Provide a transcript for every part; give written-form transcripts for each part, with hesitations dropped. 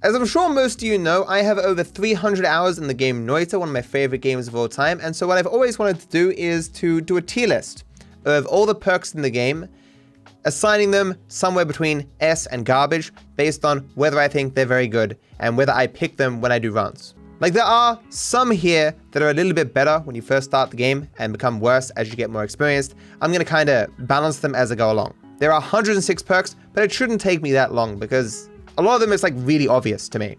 As I'm sure most of you know, I have over 300 hours in the game Noita, one of my favorite games of all time, and so what I've always wanted to do is to do a tier list of all the perks in the game, assigning them somewhere between S and garbage based on whether I think they're very good and whether I pick them when I do runs. Like, there are some here that are a little bit better when you first start the game and become worse as you get more experienced. I'm going to kind of balance them as I go along. There are 106 perks, but it shouldn't take me that long because a lot of them is like really obvious to me.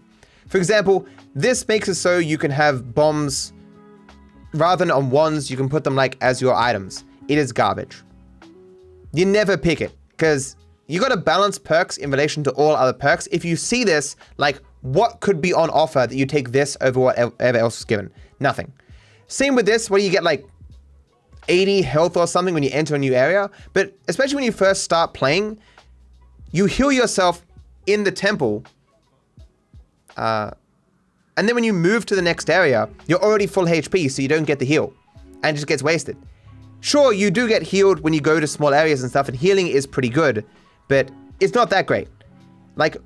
For example, this makes it so you can have bombs rather than on wands, you can put them like as your items. It is garbage. You never pick it because you got to balance perks in relation to all other perks. If you see this, like, what could be on offer that you take this over whatever else is given? Nothing. Same with this, where you get like 80 health or something when you enter a new area, but especially when you first start playing, you heal yourself in the temple, and then when you move to the next area, you're already full HP, so you don't get the heal, and it just gets wasted. Sure, you do get healed when you go to small areas and stuff, and healing is pretty good, but it's not that great. Like,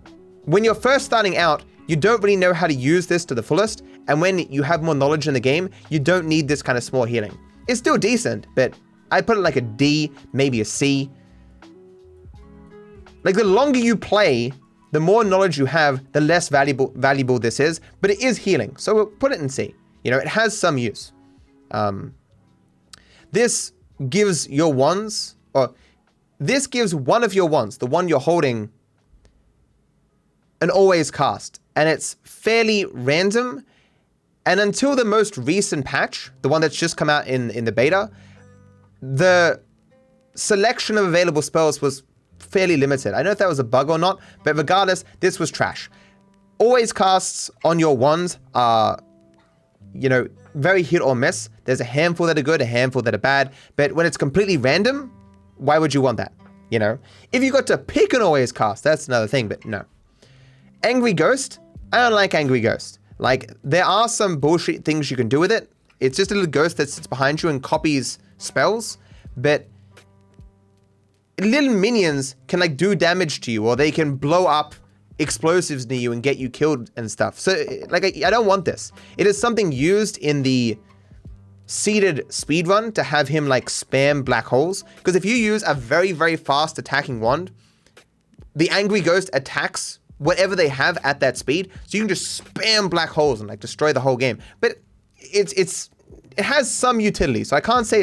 when you're first starting out, you don't really know how to use this to the fullest, and when you have more knowledge in the game, you don't need this kind of small healing. It's still decent, but I put it like a D, maybe a C. Like, the longer you play, the more knowledge you have, the less valuable this is, but it is healing, so we'll put it in C. You know, it has some use. This gives your wands, or this gives one of your wands, the one you're holding, an always cast, and it's fairly random. And until the most recent patch, the one that's just come out in the beta, the selection of available spells was fairly limited. I don't know if that was a bug or not, but regardless, this was trash. Always casts on your wands are, you know, very hit or miss. There's a handful that are good, a handful that are bad, but when it's completely random, why would you want that? You know, if you got to pick an always cast, that's another thing, but no. Angry Ghost, I don't like Angry Ghost. Like, there are some bullshit things you can do with it. It's just a little ghost that sits behind you and copies spells, but little minions can like do damage to you, or they can blow up explosives near you and get you killed and stuff. So like, I don't want this. It is something used in the seeded speedrun to have him like spam black holes. Because if you use a very, very fast attacking wand, the Angry Ghost attacks whatever they have at that speed, so you can just spam black holes and like destroy the whole game. But it has some utility, so I can't say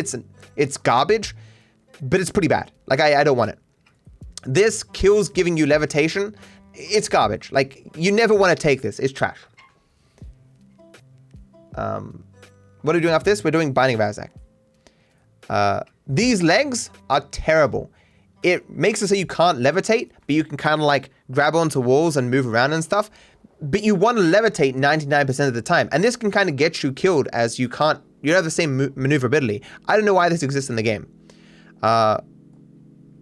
it's garbage, but it's pretty bad. Like, I don't want it. This kills giving you levitation. It's garbage. Like, you never want to take this. It's trash. What are we doing after this? We're doing Binding of Azak. These legs are terrible. It makes it so you can't levitate, but you can kind of like grab onto walls and move around and stuff. But you want to levitate 99% of the time. And this can kind of get you killed as you don't have the same maneuverability. I don't know why this exists in the game.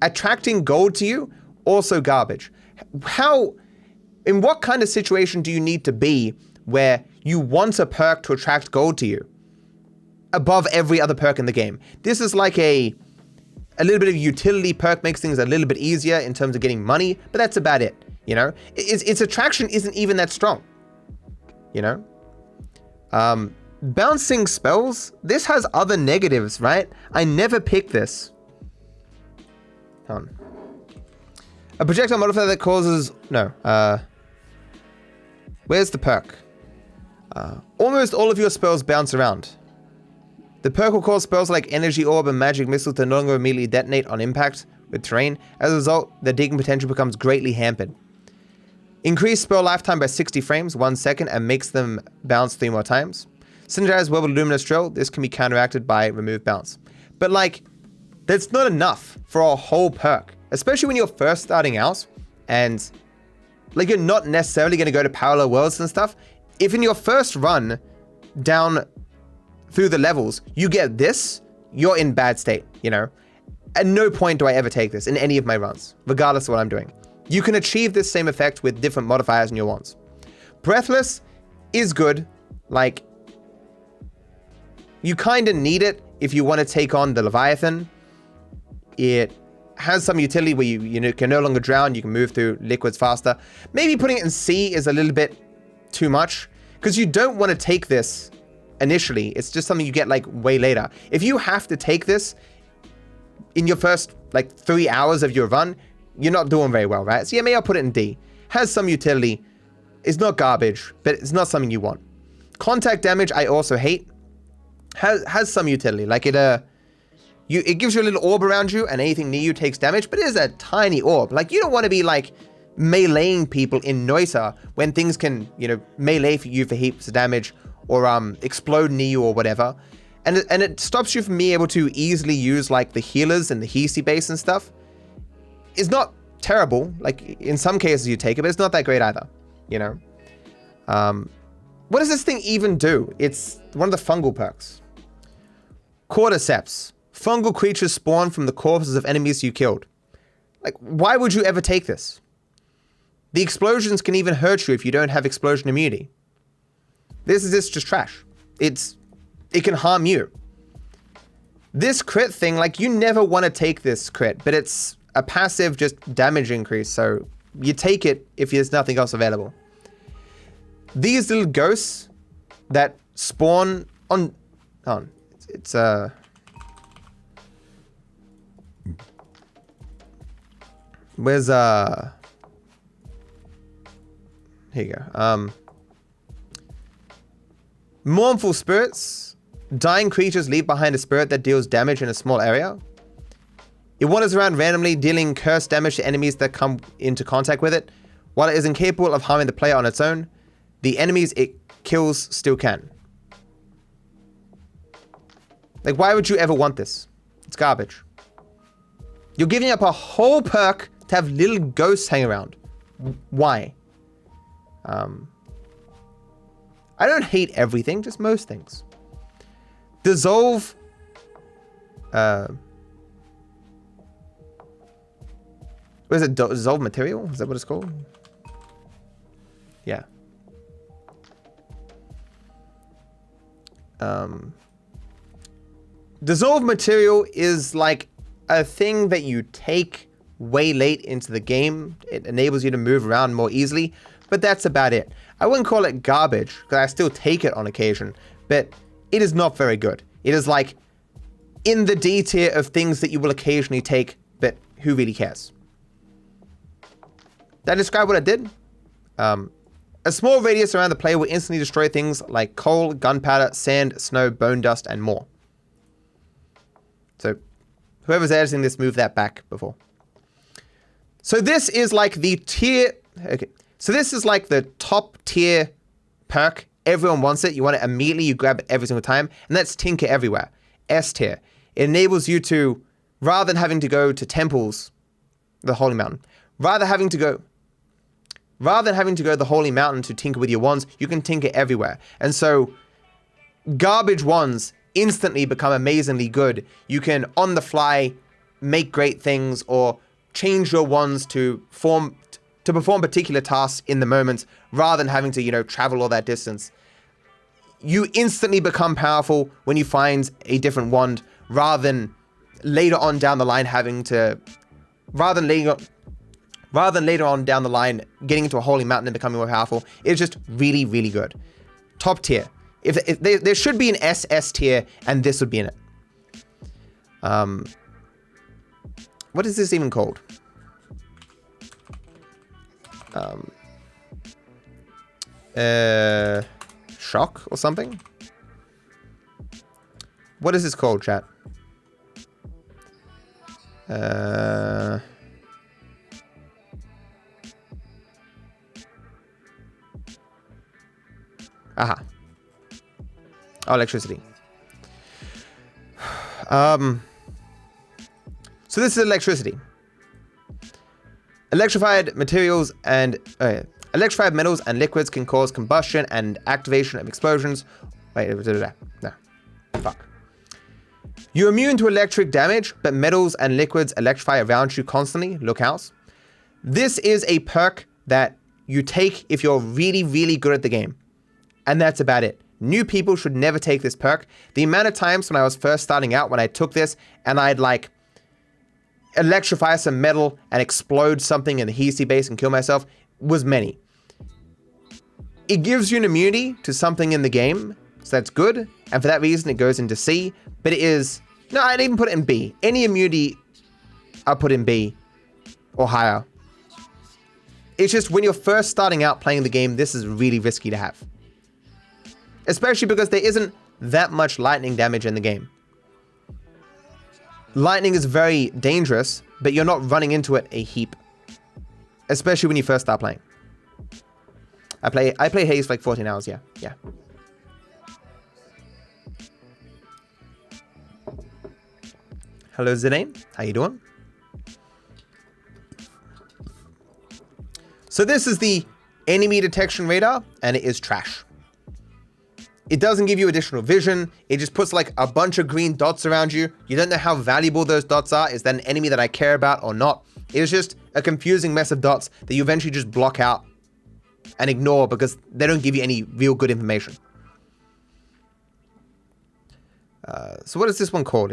Attracting gold to you, also garbage. In what kind of situation do you need to be where you want a perk to attract gold to you above every other perk in the game? This is like a little bit of utility perk, makes things a little bit easier in terms of getting money, but that's about it, you know? Its attraction isn't even that strong, you know? Bouncing spells, this has other negatives, right? I never picked this. Hold on. A projectile modifier that causes, where's the perk? Almost all of your spells bounce around. The perk will cause spells like Energy Orb and Magic Missile to no longer immediately detonate on impact with terrain. As a result, the digging potential becomes greatly hampered. Increase spell lifetime by 60 frames, 1 second, and makes them bounce 3 more times. Synergize well with Luminous Drill. This can be counteracted by Remove Bounce. But like, that's not enough for a whole perk. Especially when you're first starting out, and like, you're not necessarily going to go to parallel worlds and stuff. If in your first run down through the levels, you get this, you're in bad state, you know? At no point do I ever take this in any of my runs, regardless of what I'm doing. You can achieve this same effect with different modifiers in your wands. Breathless is good. Like, you kind of need it if you want to take on the Leviathan. It has some utility where you can no longer drown, you can move through liquids faster. Maybe putting it in C is a little bit too much, because you don't want to take this initially. It's just something you get like way later. If you have to take this in your first like 3 hours of your run, you're not doing very well, right? So yeah, maybe I'll put it in D. Has some utility. It's not garbage, but it's not something you want. Contact damage, I also hate. Has some utility. Like it gives you a little orb around you, and anything near you takes damage, but it is a tiny orb. Like, you don't want to be like meleeing people in Noita when things can, melee for you for heaps of damage, or explode near you or whatever. And it stops you from being able to easily use like the healers and the Hisi base and stuff. It's not terrible. Like, in some cases you take it, but it's not that great either. What does this thing even do? It's one of the fungal perks. Cordyceps. Fungal creatures spawn from the corpses of enemies you killed. Like, why would you ever take this? The explosions can even hurt you if you don't have explosion immunity. This is just trash. It can harm you. This crit thing, like, you never want to take this crit, but it's a passive just damage increase, so you take it if there's nothing else available. These little ghosts that spawn on it's where's here you go. Mournful spirits. Dying creatures leave behind a spirit that deals damage in a small area. It wanders around randomly, dealing cursed damage to enemies that come into contact with it. While it is incapable of harming the player on its own, the enemies it kills still can. Like, why would you ever want this? It's garbage. You're giving up a whole perk to have little ghosts hang around. Why? I don't hate everything, just most things. Dissolve. What is it? Dissolve material? Is that what it's called? Yeah. Dissolve material is like a thing that you take way late into the game. It enables you to move around more easily, but that's about it. I wouldn't call it garbage, because I still take it on occasion, but it is not very good. It is like in the D tier of things that you will occasionally take, but who really cares? Did I describe what I did? A small radius around the player will instantly destroy things like coal, gunpowder, sand, snow, bone dust, and more. So whoever's editing this, move that back before. So this is like the tier... Okay. So this is like the top tier perk. Everyone wants it. You want it immediately. You grab it every single time. And that's Tinker Everywhere. S tier. It enables you to, rather than having to go to temples, the Holy Mountain, rather than having to go the Holy Mountain to tinker with your wands, you can tinker everywhere. And so garbage wands instantly become amazingly good. You can, on the fly, make great things, or change your wands to perform particular tasks in the moment, rather than having to, travel all that distance. You instantly become powerful when you find a different wand, rather than later on down the line getting into a holy mountain and becoming more powerful. It's just really, really good. Top tier. If there should be an SS tier, and this would be in it. What is this even called? Shock or something? What is this called, chat? Aha. Oh, electricity. So this is electricity. Electrified materials and electrified metals and liquids can cause combustion and activation of explosions. Wait, no. Fuck. You're immune to electric damage, but metals and liquids electrify around you constantly. Look out. This is a perk that you take if you're really, really good at the game. And that's about it. New people should never take this perk. The amount of times when I was first starting out, when I took this and I'd like electrify some metal and explode something in the Hesi base and kill myself was many. It gives you an immunity to something in the game, so that's good, and for that reason it goes into C, but it is, no, I'd even put it in B. Any immunity I'll put in B or higher. It's just when you're first starting out playing the game, this is really risky to have. Especially because there isn't that much lightning damage in the game. Lightning is very dangerous, but you're not running into it a heap. Especially when you first start playing. I play Haze for like 14 hours, yeah. Hello Zidane, how you doing? So this is the enemy detection radar, and it is trash. It doesn't give you additional vision. It just puts like a bunch of green dots around you. You don't know how valuable those dots are. Is that an enemy that I care about or not? It is just a confusing mess of dots that you eventually just block out and ignore because they don't give you any real good information. So what is this one called?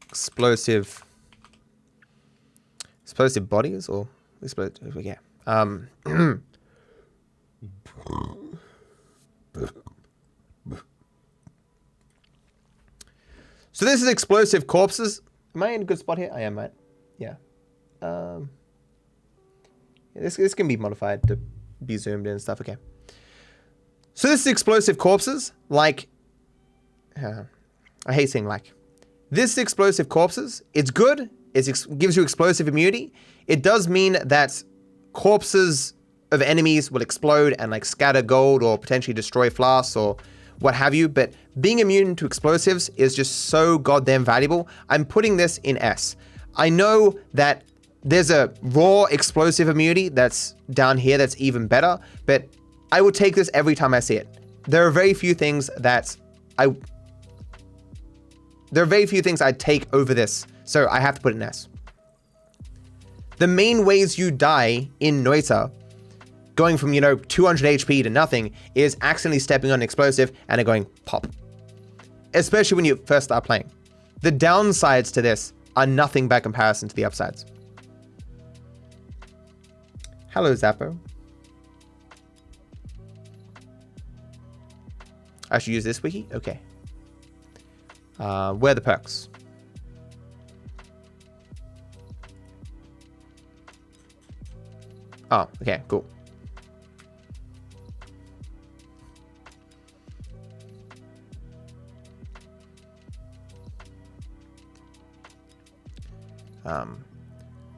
Explosive bodies or explosive? Yeah. So this is explosive corpses. Am I in a good spot here? I am, right? Yeah. This can be modified to be zoomed in and stuff. Okay. So this is explosive corpses. Like, I hate saying like. This explosive corpses. It's good. It gives you explosive immunity. It does mean that corpses of enemies will explode and like scatter gold or potentially destroy flasks or what have you, but being immune to explosives is just so goddamn valuable. I'm putting this in S. I know that there's a raw explosive immunity that's down here that's even better, but I will take this every time I see it. There are very few things I'd take over this, so I have to put it in S. The main ways you die in Noita, going from, 200 HP to nothing, is accidentally stepping on an explosive and it going pop. Especially when you first start playing. The downsides to this are nothing by comparison to the upsides. Hello, Zappo. I should use this wiki? Okay. Where are the perks? Oh, okay, cool.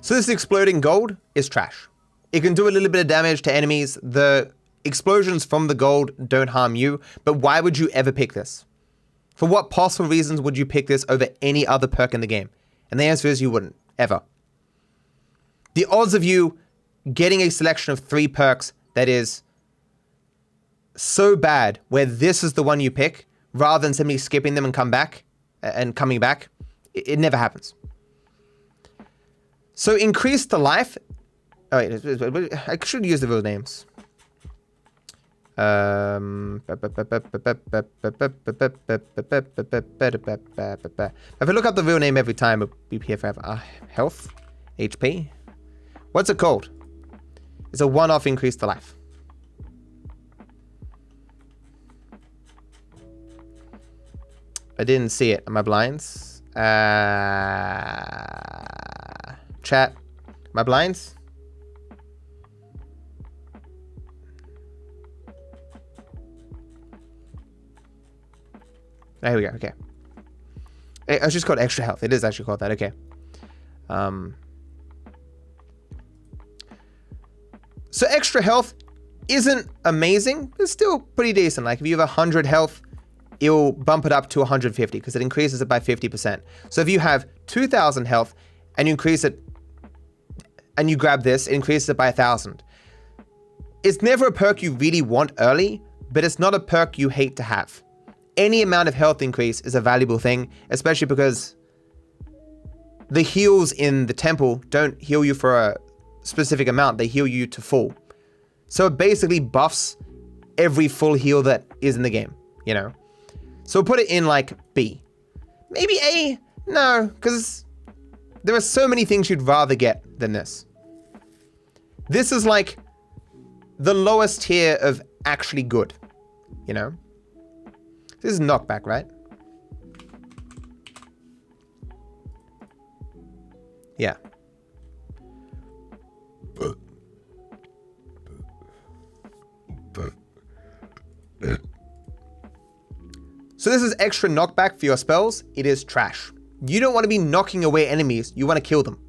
So this exploding gold is trash. It can do a little bit of damage to enemies. The explosions from the gold don't harm you, but why would you ever pick this? For what possible reasons would you pick this over any other perk in the game? And the answer is you wouldn't, ever. The odds of you getting a selection of 3 perks that is so bad where this is the one you pick, rather than simply skipping them and coming back, it never happens. So increase the life. Oh wait, I should use the real names. If I look up the real name every time, it'll be here forever. Health, HP. What's it called? It's a one-off increase to life. I didn't see it. Am I blinds? Chat. Am I blinds? There we go. Okay. It's just called extra health. It is actually called that. Okay. So extra health isn't amazing. It's still pretty decent. Like if you have 100 health, it'll bump it up to 150 because it increases it by 50%. So if you have 2,000 health and you increase it, and you grab this, it increases it by 1,000. It's never a perk you really want early, but it's not a perk you hate to have. Any amount of health increase is a valuable thing, especially because the heals in the temple don't heal you for a specific amount, they heal you to full. So it basically buffs every full heal that is in the game, So put it in like B. Maybe A? No, because There are so many things you'd rather get than this. This is like the lowest tier of actually good, you know? This is knockback, right? Yeah. So this is extra knockback for your spells. It is trash. You don't want to be knocking away enemies. You want to kill them.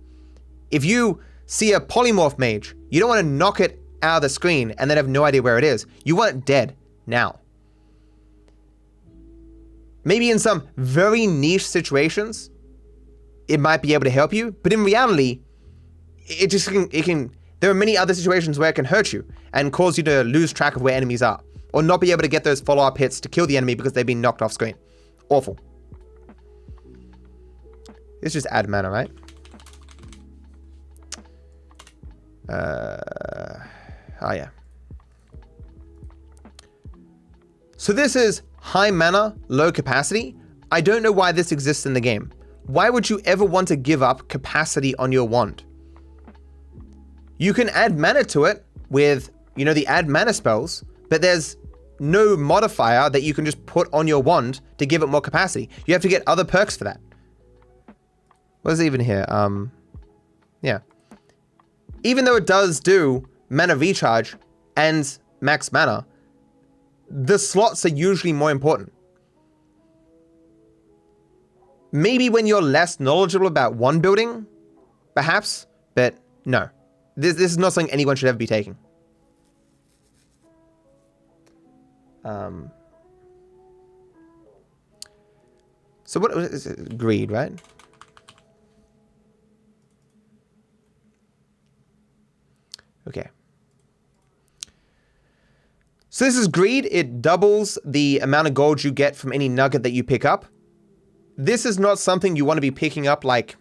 If you see a polymorph mage, you don't want to knock it out of the screen and then have no idea where it is. You want it dead now. Maybe in some very niche situations, it might be able to help you, but in reality, there are many other situations where it can hurt you and cause you to lose track of where enemies are, or not be able to get those follow-up hits to kill the enemy because they've been knocked off screen. Awful. It's just add mana, right? Oh yeah. So this is high mana, low capacity. I don't know why this exists in the game. Why would you ever want to give up capacity on your wand? You can add mana to it with, you know, the add mana spells, but there's no modifier that you can just put on your wand to give it more capacity. You have to get other perks for that. What is it even here? Yeah. Even though it does do mana recharge and max mana, the slots are usually more important. Maybe when you're less knowledgeable about wand building, perhaps, but no. This is not something anyone should ever be taking. So what is it? Greed, right? Okay. So this is greed. It doubles the amount of gold you get from any nugget that you pick up. This is not something you want to be picking up like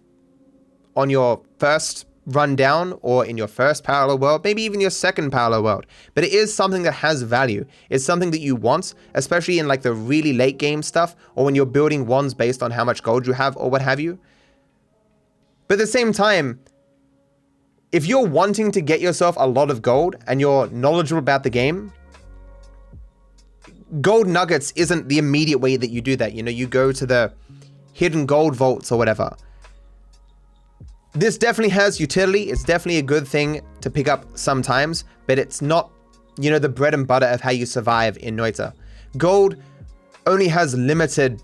on your first run down or in your first parallel world, maybe even your second parallel world. But it is something that has value. It's something that you want, especially in like the really late game stuff or when you're building wands based on how much gold you have or what have you. But at the same time, if you're wanting to get yourself a lot of gold and you're knowledgeable about the game, gold nuggets isn't the immediate way that you do that. You know, you go to the hidden gold vaults or whatever. This definitely has utility. It's definitely a good thing to pick up sometimes, but it's not, you know, the bread and butter of how you survive in Noita. Gold only has limited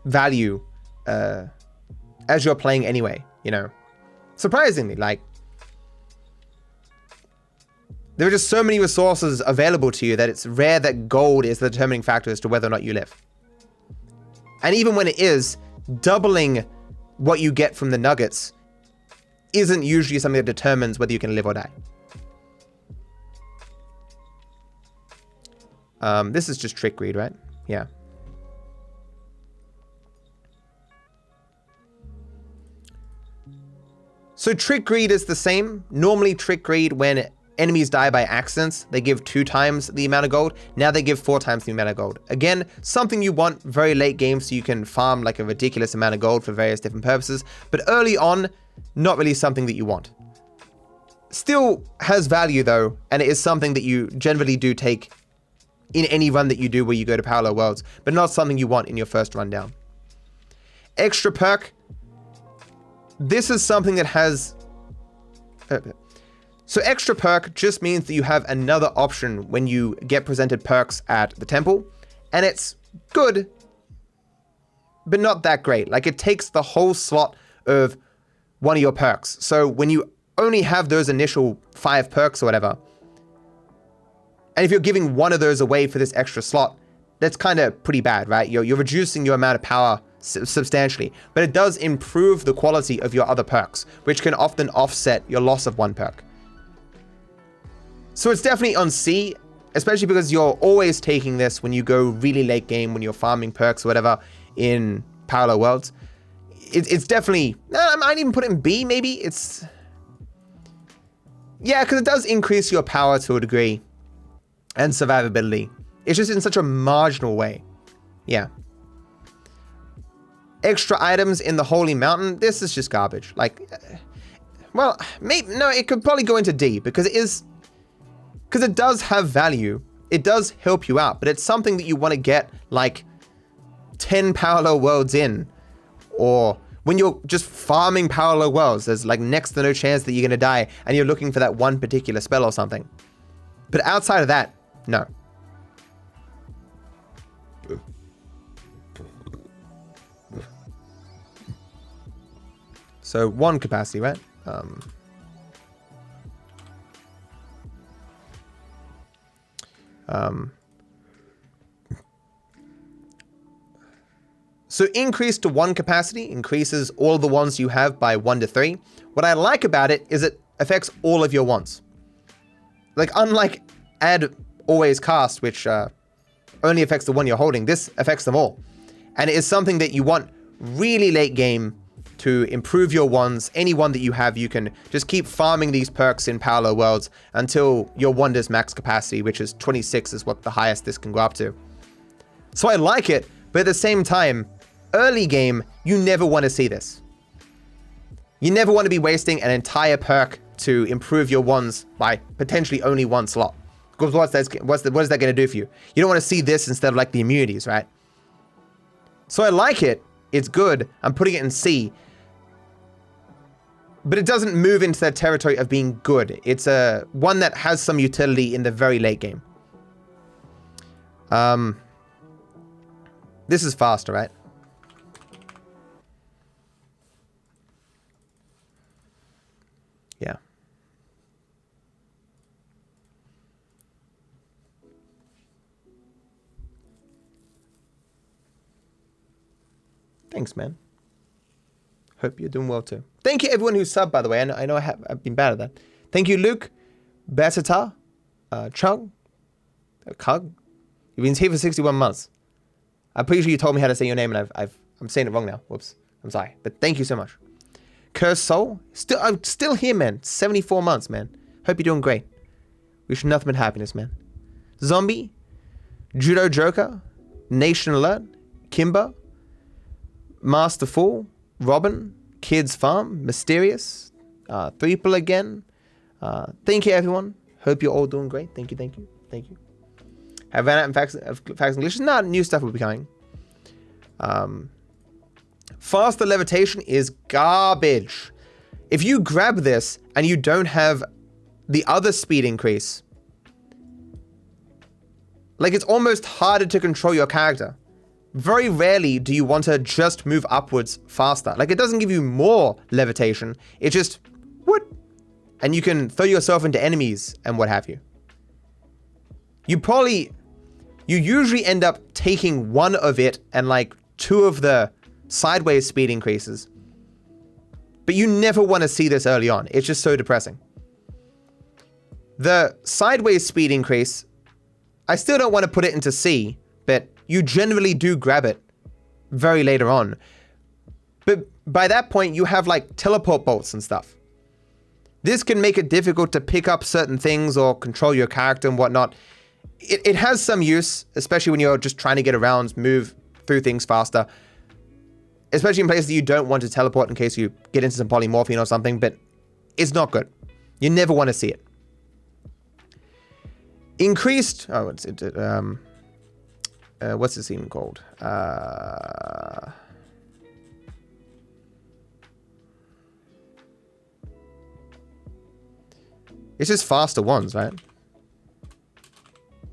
value as you're playing anyway, you know. Surprisingly, like, there are just so many resources available to you that it's rare that gold is the determining factor as to whether or not you live. And even when it is, doubling what you get from the nuggets isn't usually something that determines whether you can live or die. This is just trick greed, right? Yeah. So trick greed is the same. Normally trick greed, when enemies die by accidents, they give 2 times the amount of gold. Now they give 4 times the amount of gold. Again, something you want very late game so you can farm like a ridiculous amount of gold for various different purposes. But early on, not really something that you want. Still has value though, and it is something that you generally do take in any run that you do where you go to parallel worlds, but not something you want in your first run down. Extra perk. This is something that has... So extra perk just means that you have another option when you get presented perks at the temple, and it's good, but not that great. Like, it takes the whole slot of one of your perks. So when you only have those initial 5 perks or whatever, and if you're giving one of those away for this extra slot, that's kind of pretty bad, right? You're reducing your amount of power substantially, but it does improve the quality of your other perks, which can often offset your loss of one perk. So it's definitely on C, especially because you're always taking this when you go really late game, when you're farming perks or whatever in parallel worlds. It's definitely, I might even put it in B, maybe. It's, yeah, because it does increase your power to a degree and survivability. It's just in such a marginal way. Yeah. extra items in the Holy Mountain, this is just garbage. Like, well, maybe, no, it could probably go into D because it does have value. It does help you out, but it's something that you want to get like 10 parallel worlds in, or when you're just farming parallel worlds, there's like next to no chance that you're going to die and you're looking for that one particular spell or something. But outside of that, no. So 1 capacity, right? So increase to 1 capacity increases all the wands you have by 1 to 3. What I like about it is it affects all of your wands. Like, unlike add always cast, which only affects the one you're holding, this affects them all. And it is something that you want really late game to improve your wands. Any one that you have, you can just keep farming these perks in parallel worlds until your wand is max capacity, which is 26 is what the highest this can go up to. So I like it, but at the same time, early game, you never want to see this. You never want to be wasting an entire perk to improve your wands by potentially only 1 slot. Because what is that going to do for you? You don't want to see this instead of like the immunities, right? So I like it. It's good. I'm putting it in C. But it doesn't move into that territory of being good. It's one that has some utility in the very late game. This is faster, right? Yeah. Thanks, man. Hope you're doing well too. Thank you everyone who subbed, by the way. I know I've been bad at that. Thank you, Luke, Basata, Chung, Kug. You've been here for 61 months. I'm pretty sure you told me how to say your name, and I'm saying it wrong now. Whoops. I'm sorry, but thank you so much. Cursed Soul, I'm still here, man. 74 months, man. Hope you're doing great. Wish you nothing but happiness, man. Zombie, Judo Joker, Nation Alert, Kimber, Master Fool, Robin, Kids Farm, Mysterious, Threeple again. Thank you, everyone. Hope you're all doing great. Thank you, thank you, thank you. Have ran out in facts and glitches? Nah, new stuff will be coming. Faster levitation is garbage. If you grab this and you don't have the other speed increase, like, it's almost harder to control your character. Very rarely do you want to just move upwards faster. Like, it doesn't give you more levitation. It just, what? And you can throw yourself into enemies and what have you. You usually end up taking 1 of it and like 2 of the sideways speed increases. But you never want to see this early on. It's just so depressing. The sideways speed increase, I still don't want to put it into C, but you generally do grab it very later on. But by that point, you have like teleport bolts and stuff. This can make it difficult to pick up certain things or control your character and whatnot. It has some use, especially when you're just trying to get around, move through things faster. Especially in places that you don't want to teleport in case you get into some polymorphine or something, but it's not good. You never want to see it. Increased, what's this even called? It's just faster ones, right?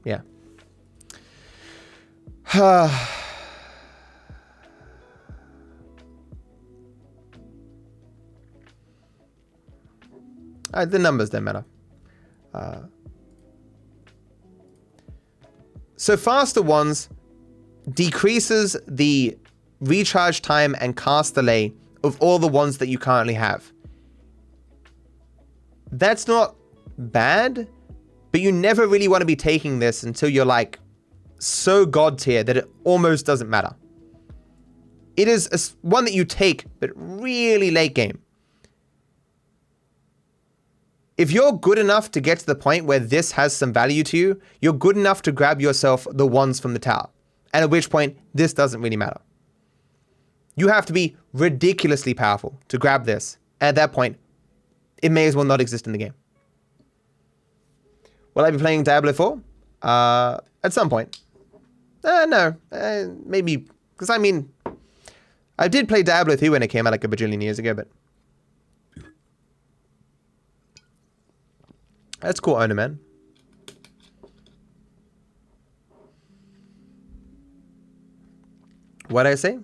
Yeah. The numbers don't matter. So faster ones decreases the recharge time and cast delay of all the ones that you currently have. That's not bad, but you never really want to be taking this until you're like so god tier that it almost doesn't matter. It is one that you take, but really late game. If you're good enough to get to the point where this has some value to you, you're good enough to grab yourself the ones from the tower. And at which point, this doesn't really matter. You have to be ridiculously powerful to grab this. At that point, it may as well not exist in the game. Will I be playing Diablo 4? At some point. No. Maybe. Because I mean, I did play Diablo 3 when it came out like a bajillion years ago, but that's cool, owner, man. What did I say?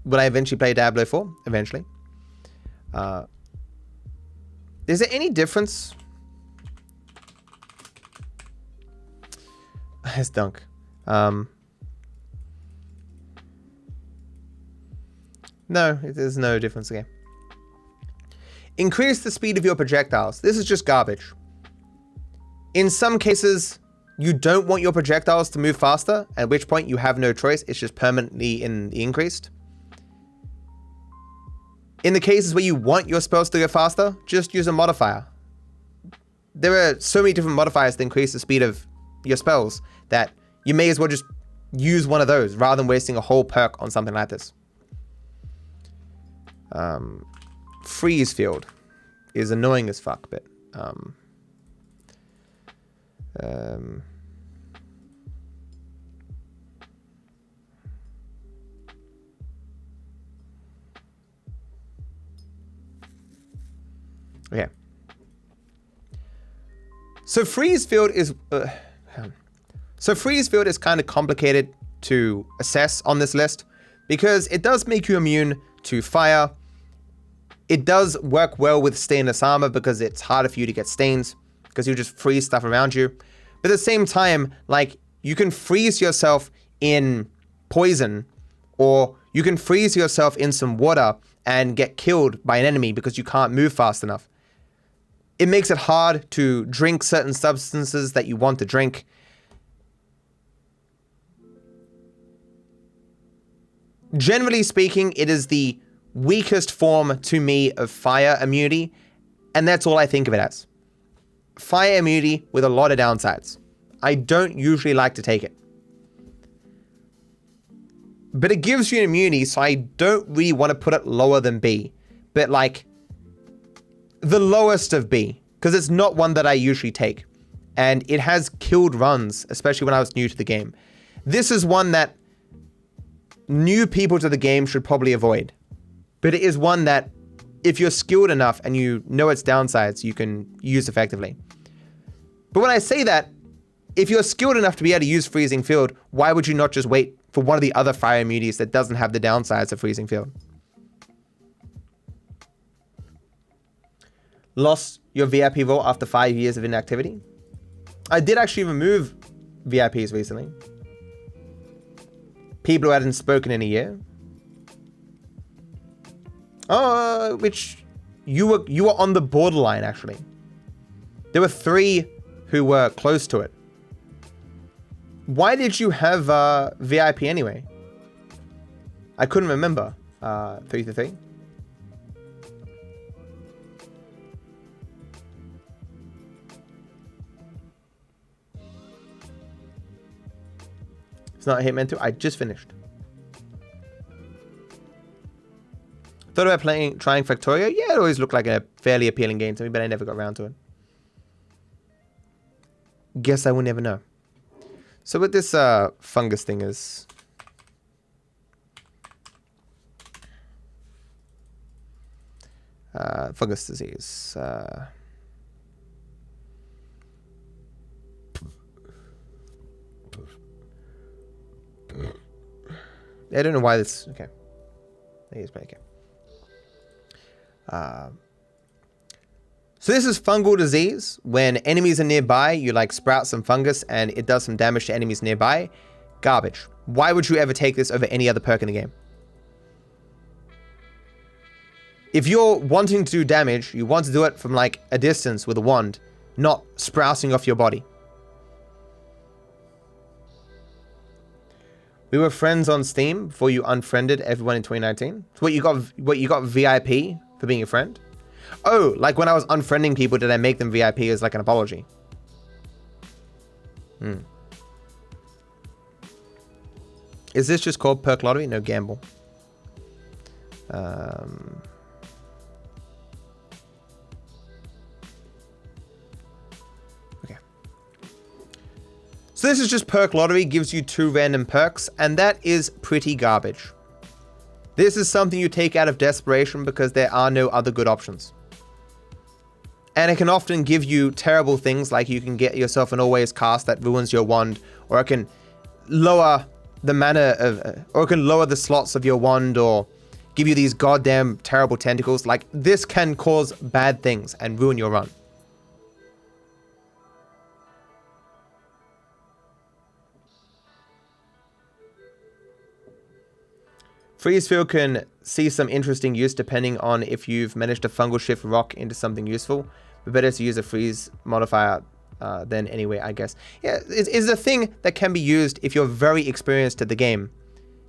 Will I eventually play Diablo 4? Eventually. Is there any difference? It's Dunk. No, there's no difference again. Increase the speed of your projectiles. This is just garbage. In some cases, you don't want your projectiles to move faster, at which point you have no choice. It's just permanently increased. In the cases where you want your spells to go faster, just use a modifier. There are so many different modifiers to increase the speed of your spells that you may as well just use one of those rather than wasting a whole perk on something like this. Freeze field is annoying as fuck, but okay. So freeze field is kind of complicated to assess on this list because it does make you immune to fire. It does work well with stainless armor because it's harder for you to get stains because you just freeze stuff around you. But at the same time, like, you can freeze yourself in poison, or you can freeze yourself in some water and get killed by an enemy because you can't move fast enough. It makes it hard to drink certain substances that you want to drink. Generally speaking, it is the weakest form to me of fire immunity, and that's all I think of it as. Fire immunity with a lot of downsides. I don't usually like to take it. But it gives you an immunity, so I don't really want to put it lower than B. But like, the lowest of B, because it's not one that I usually take. And it has killed runs, especially when I was new to the game. This is one that new people to the game should probably avoid. But it is one that, if you're skilled enough and you know its downsides, you can use effectively. But when I say that, if you're skilled enough to be able to use Freezing Field, why would you not just wait for one of the other fire immunities that doesn't have the downsides of Freezing Field? Lost your VIP role after 5 years of inactivity? I did actually remove VIPs recently. People who hadn't spoken in a year. Which you were on the borderline, actually. There were 3 who were close to it. Why did you have VIP anyway? I couldn't remember. 3 to 3. It's not a Hitman 2. I just finished. Thought about trying Factorio. Yeah, it always looked like a fairly appealing game to me, but I never got around to it. Guess I will never know. So what this fungus thing is... fungus disease. I don't know why this... Okay. I think it's pretty okay. So this is fungal disease. When enemies are nearby, you like sprout some fungus and it does some damage to enemies nearby. Garbage. Why would you ever take this over any other perk in the game? If you're wanting to do damage, you want to do it from like a distance with a wand, not sprouting off your body. We were friends on Steam before you unfriended everyone in 2019. So what you got VIP for being a friend? Oh, like when I was unfriending people, did I make them VIP as like an apology? Is this just called Perk Lottery? No, gamble. Okay. So this is just perk lottery, gives you 2 random perks, and that is pretty garbage. This is something you take out of desperation because there are no other good options. And it can often give you terrible things, like you can get yourself an always cast that ruins your wand, or it can lower the mana of, or it can lower the slots of your wand, or give you these goddamn terrible tentacles. Like, this can cause bad things and ruin your run. Freeze Field can see some interesting use depending on if you've managed to fungal shift rock into something useful. But better to use a freeze modifier than anyway, I guess. Yeah, it's a thing that can be used if you're very experienced at the game,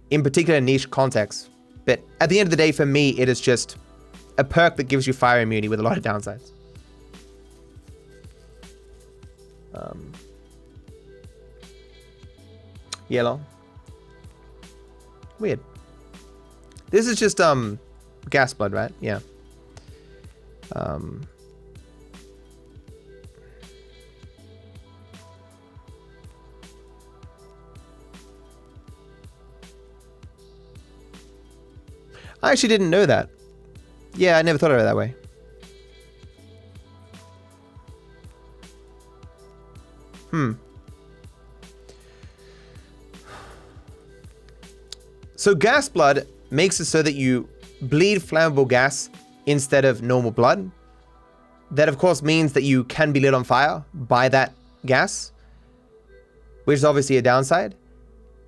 in particular niche contexts. But at the end of the day, for me, it is just a perk that gives you fire immunity with a lot of downsides. Yellow. Weird. This is just gas blood, right? Yeah. I actually didn't know that. Yeah, I never thought of it that way. So gas blood makes it so that you bleed flammable gas instead of normal blood. That of course means that you can be lit on fire by that gas, which is obviously a downside.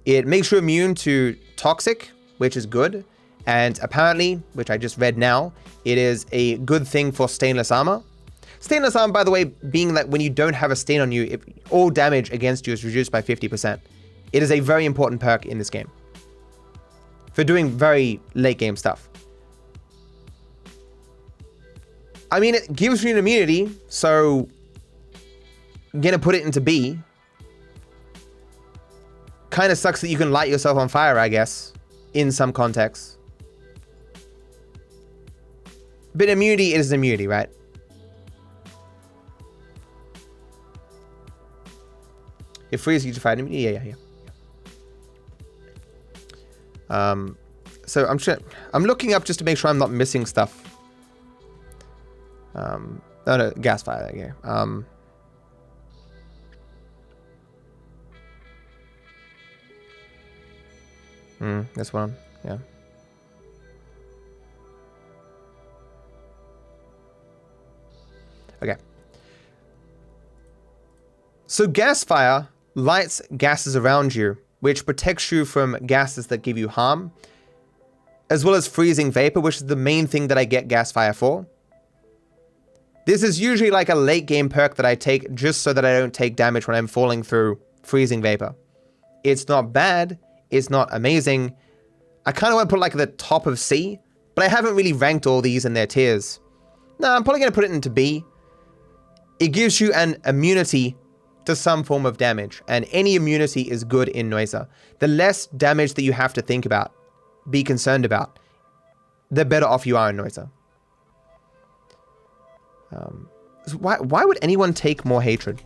It makes you immune to toxic, which is good. And apparently, which I just read now, it is a good thing for stainless armor. Stainless armor, by the way, being that when you don't have a stain on you, all damage against you is reduced by 50%. It is a very important perk in this game for doing very late game stuff. I mean, it gives you an immunity, so I'm gonna put it into B. Kind of sucks that you can light yourself on fire, I guess, in some contexts. But immunity is immunity, right? It frees you to fight immunity. Yeah. So I'm looking up just to make sure I'm not missing stuff. No, gas fire. Okay. This one. Yeah. Okay. So gas fire lights gases around you, which protects you from gases that give you harm, as well as freezing vapor, which is the main thing that I get gas fire for. This is usually like a late game perk that I take just so that I don't take damage when I'm falling through freezing vapor. It's not bad. It's not amazing. I kind of want to put it like at the top of C, but I haven't really ranked all these in their tiers. No, I'm probably going to put it into B. It gives you an immunity to some form of damage, and any immunity is good in Noita. The less damage that you have to think about, be concerned about, the better off you are in Noita. So why would anyone take more hatred?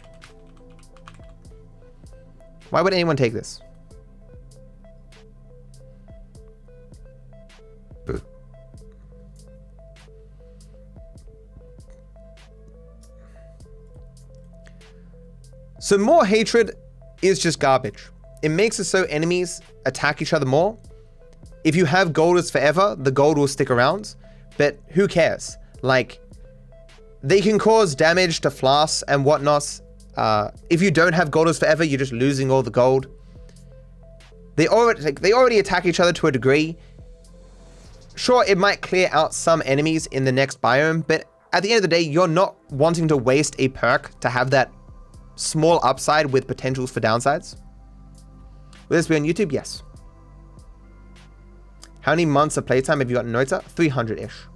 Why would anyone take this? Boo. So more hatred is just garbage. It makes it so enemies attack each other more. If you have golders forever, the gold will stick around, but who cares? Like, they can cause damage to flasks and whatnot. If you don't have golders forever, you're just losing all the gold. They already attack each other to a degree. Sure, it might clear out some enemies in the next biome, but at the end of the day, you're not wanting to waste a perk to have that small upside with potentials for downsides. Will this be on YouTube? Yes. How many months of playtime have you got in Noita? 300-ish.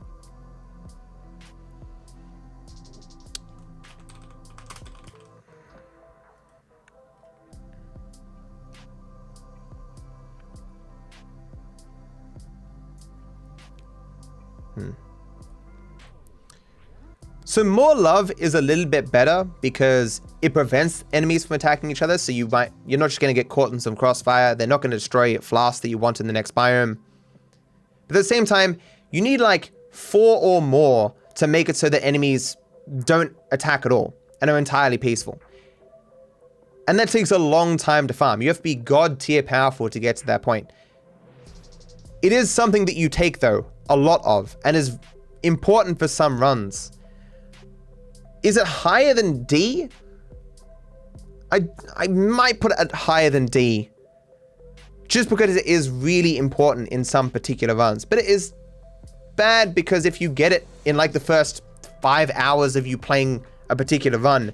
So more love is a little bit better because it prevents enemies from attacking each other. So you're not just going to get caught in some crossfire. They're not going to destroy flasks that you want in the next biome. But at the same time, you need like 4 or more to make it so that enemies don't attack at all and are entirely peaceful. And that takes a long time to farm. You have to be god tier powerful to get to that point. It is something that you take though, a lot of, and is important for some runs. Is it higher than D? I might put it higher than D. Just because it is really important in some particular runs. But it is bad because if you get it in like the first 5 hours of you playing a particular run,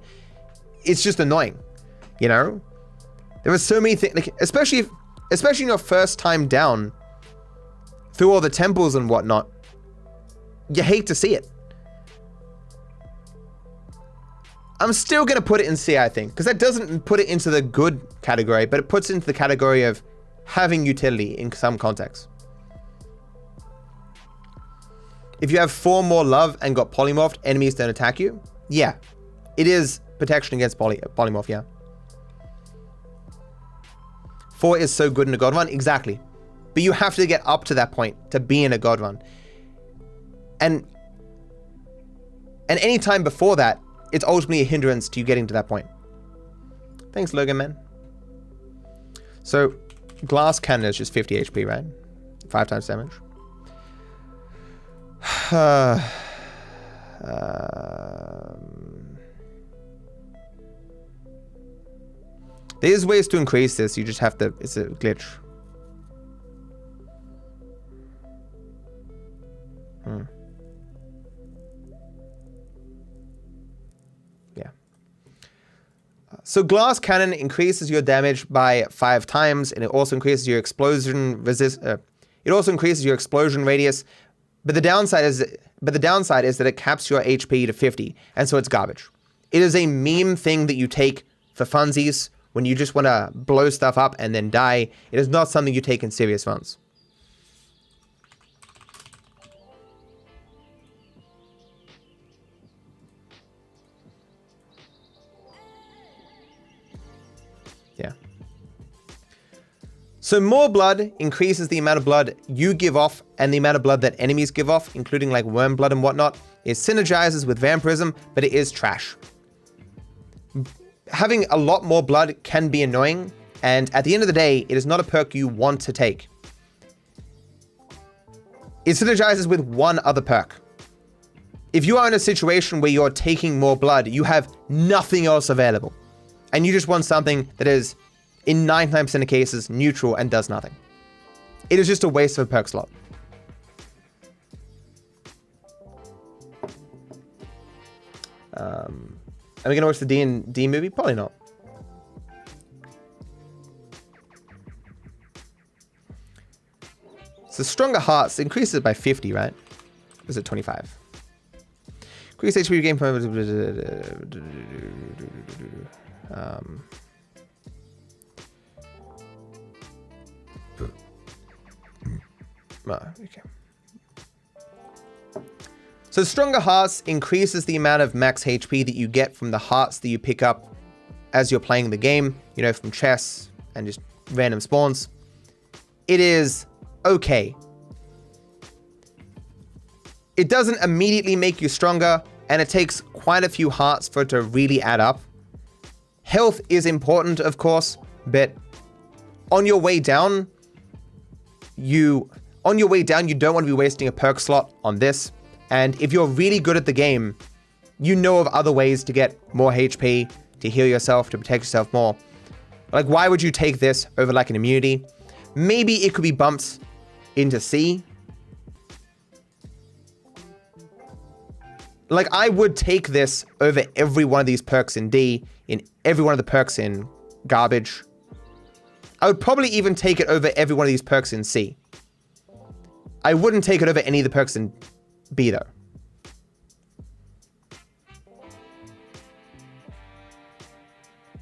it's just annoying. You know? There are so many things, like, especially in your first time down through all the temples and whatnot, you hate to see it. I'm still going to put it in C, I think, because that doesn't put it into the good category, but it puts it into the category of having utility in some contexts. If you have 4 more love and got polymorphed, enemies don't attack you. Yeah, it is protection against polymorph, yeah. 4 is so good in a god run, exactly. But you have to get up to that point to be in a god run. And any time before that, it's ultimately a hindrance to you getting to that point. Thanks, Logan, man. So, glass cannon is just 50 HP, right? 5 times damage. There's ways to increase this. You just have to... It's a glitch. Yeah. So glass cannon increases your damage by 5 times, and it also increases your explosion it also increases your explosion radius. But the downside is that it caps your HP to 50, and so it's garbage. It is a meme thing that you take for funsies when you just want to blow stuff up and then die. It is not something you take in serious runs. Yeah. So more blood increases the amount of blood you give off and the amount of blood that enemies give off, including like worm blood and whatnot. It synergizes with vampirism, but it is trash. Having a lot more blood can be annoying, and at the end of the day, it is not a perk you want to take. It synergizes with one other perk. If you are in a situation where you're taking more blood, you have nothing else available, and you just want something that is, in 99% of cases, neutral and does nothing. It is just a waste of a perk slot. Are we going to watch the D&D movie? Probably not. So stronger hearts increases by 50, right? Or is it 25? Increase HP game from... okay. So stronger hearts increases the amount of max HP that you get from the hearts that you pick up as you're playing the game, you know, from chests and just random spawns. It is okay. It doesn't immediately make you stronger, and it takes quite a few hearts for it to really add up. Health is important, of course, but on your way down, you don't want to be wasting a perk slot on this. And if you're really good at the game, you know of other ways to get more HP, to heal yourself, to protect yourself more. Like, why would you take this over like an immunity? Maybe it could be bumped into C. Like, I would take this over every one of these perks in D, in every one of the perks in garbage. I would probably even take it over every one of these perks in C. I wouldn't take it over any of the perks in B, though.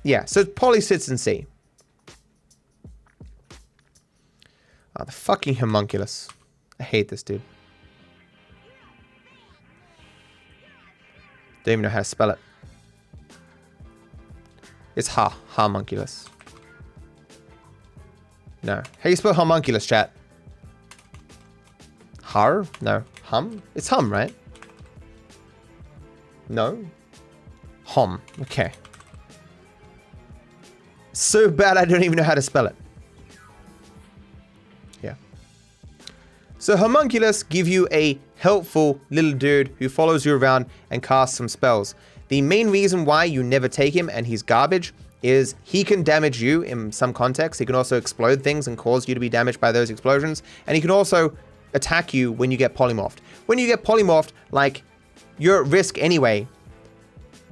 Yeah, so Poly sits in C. Oh, the fucking homunculus. I hate this dude. Don't even know how to spell it. It's homunculus. No. How do you spell homunculus, chat? Har? No. Hum? It's hum, right? No. Hom. Okay. So bad I don't even know how to spell it. Yeah. So homunculus give you a helpful little dude who follows you around and casts some spells. The main reason why you never take him and he's garbage is he can damage you in some context. He can also explode things and cause you to be damaged by those explosions. And he can also attack you when you get polymorphed. When you get polymorphed, like, you're at risk anyway.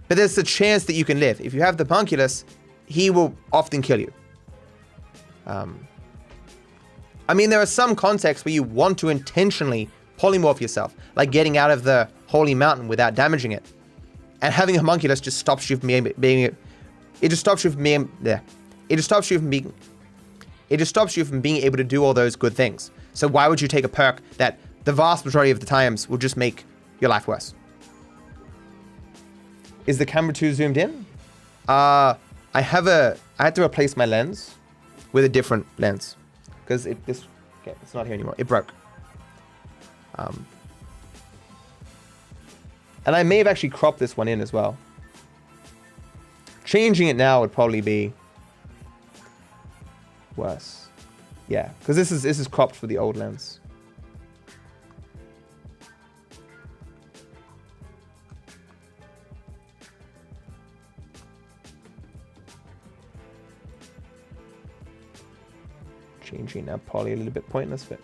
But there's a chance that you can live. If you have the homunculus, he will often kill you. I mean, there are some contexts where you want to intentionally polymorph yourself, like getting out of the holy mountain without damaging it. And having a homunculus just stops you from being able to do all those good things. So why would you take a perk that the vast majority of the times will just make your life worse? Is the camera too zoomed in? I had to replace my lens with a different lens because it's not here anymore. It broke. And I may have actually cropped this one in as well. Changing it now would probably be worse. Yeah, because this is cropped for the old lens. Changing now, probably a little bit pointless, but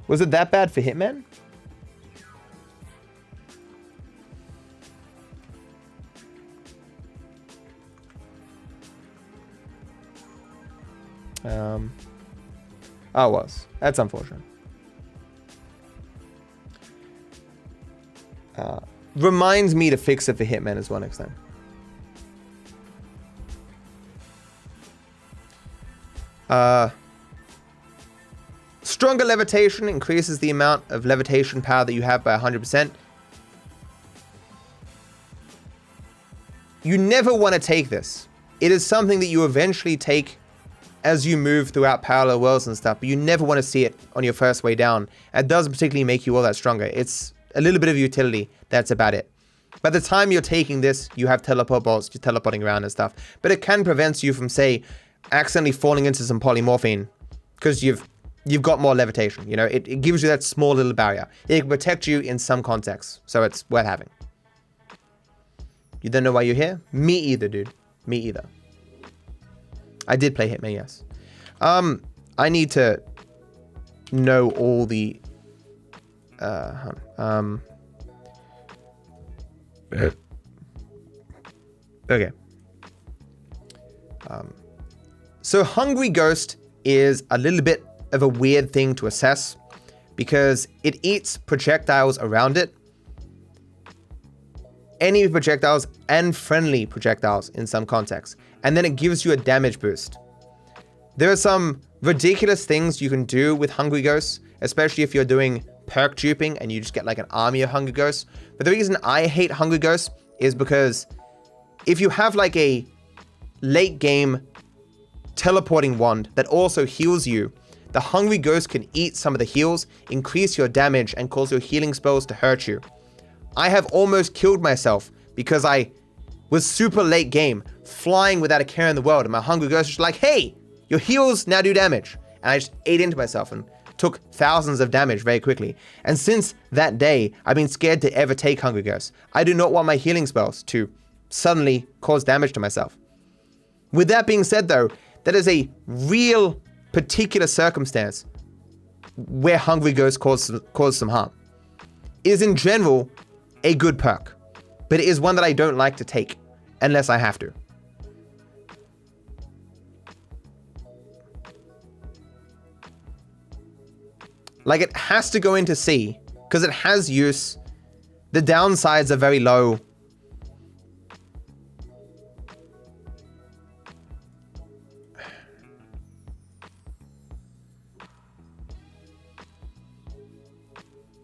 was it that bad for Hitman? Oh, it was. That's unfortunate. Reminds me to fix it for Hitman as well next time. Stronger levitation increases the amount of levitation power that you have by 100%. You never want to take this. It is something that you eventually take as you move throughout parallel worlds and stuff, but you never want to see it on your first way down. It doesn't particularly make you all that stronger. It's a little bit of utility. That's about it. By the time you're taking this, you have teleport bolts, you're teleporting around and stuff. But it can prevent you from, say, accidentally falling into some polymorphine because you've got more levitation. You know, it gives you that small little barrier. It can protect you in some contexts, so it's worth having. You don't know why you're here? Me either, dude. Me either. I did play Hitman, yes. I need to know all the... Okay. So Hungry Ghost is a little bit of a weird thing to assess because it eats projectiles around it. Enemy projectiles and friendly projectiles in some contexts. And then it gives you a damage boost. There are some ridiculous things you can do with Hungry Ghosts, especially if you're doing perk duping and you just get like an army of Hungry Ghosts. But the reason I hate Hungry Ghosts is because if you have like a late game teleporting wand that also heals you, the Hungry Ghost can eat some of the heals, increase your damage, and cause your healing spells to hurt you. I have almost killed myself because I was super late game, flying without a care in the world, and my Hungry Ghost was just like, hey, your heals now do damage. And I just ate into myself and took thousands of damage very quickly. And since that day, I've been scared to ever take Hungry Ghosts. I do not want my healing spells to suddenly cause damage to myself. With that being said though, that is a real particular circumstance where Hungry Ghosts cause some harm. It is in general a good perk, but it is one that I don't like to take unless I have to. Like, it has to go into C because it has use. The downsides are very low.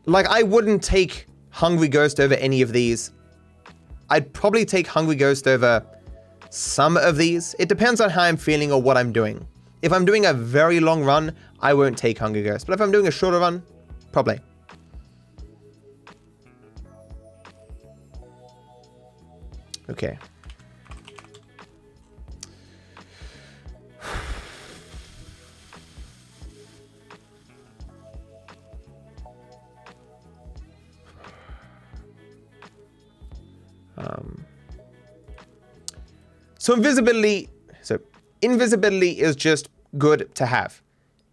Like, I wouldn't take Hungry Ghost over any of these. I'd probably take Hungry Ghost over some of these. It depends on how I'm feeling or what I'm doing. If I'm doing a very long run, I won't take Hungry Ghost. But if I'm doing a shorter run, probably. Okay. So invisibility is just good to have.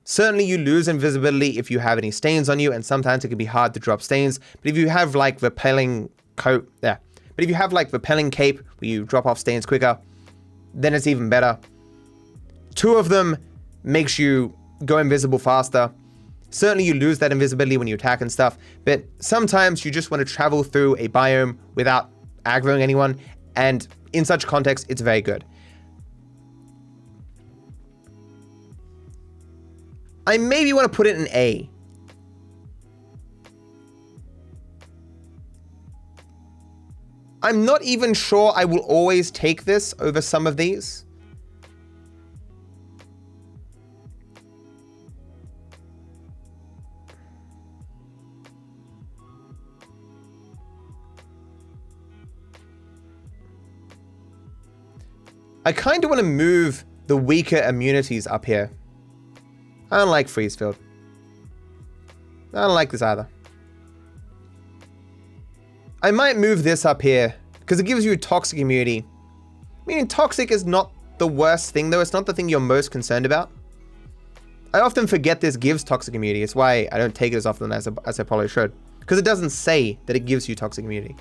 Certainly you lose invisibility if you have any stains on you, and sometimes it can be hard to drop stains. But if you have like repelling coat, yeah. But if you have like repelling cape where you drop off stains quicker, then it's even better. 2 of them makes you go invisible faster. Certainly you lose that invisibility when you attack and stuff, but sometimes you just want to travel through a biome without aggroing anyone, and in such context, it's very good. I maybe want to put it in A. I'm not even sure I will always take this over some of these. I kind of want to move the weaker immunities up here. I don't like freeze field. I don't like this either. I might move this up here because it gives you toxic immunity. I mean, toxic is not the worst thing though. It's not the thing you're most concerned about. I often forget this gives toxic immunity. It's why I don't take it as often as I probably should. Because it doesn't say that it gives you toxic immunity.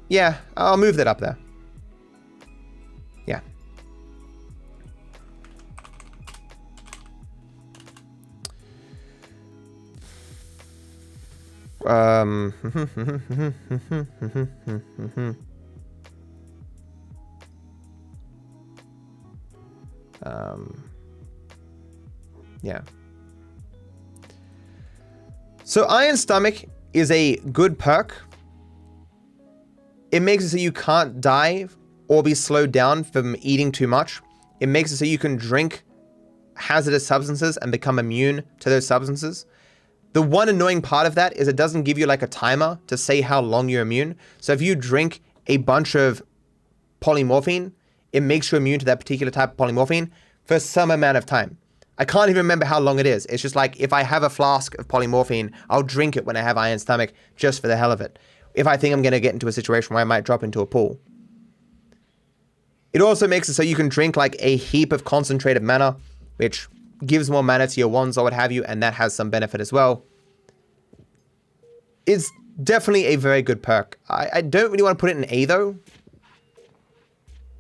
Yeah, I'll move that up there. Yeah. Yeah. So Iron Stomach is a good perk. It makes it so you can't die or be slowed down from eating too much. It makes it so you can drink hazardous substances and become immune to those substances. The one annoying part of that is it doesn't give you like a timer to say how long you're immune. So if you drink a bunch of polymorphine, it makes you immune to that particular type of polymorphine for some amount of time. I can't even remember how long it is. It's just like if I have a flask of polymorphine, I'll drink it when I have Iron Stomach just for the hell of it. If I think I'm going to get into a situation where I might drop into a pool. It also makes it so you can drink like a heap of concentrated mana, which gives more mana to your wands or what have you, and that has some benefit as well. It's definitely a very good perk. I don't really want to put it in A though.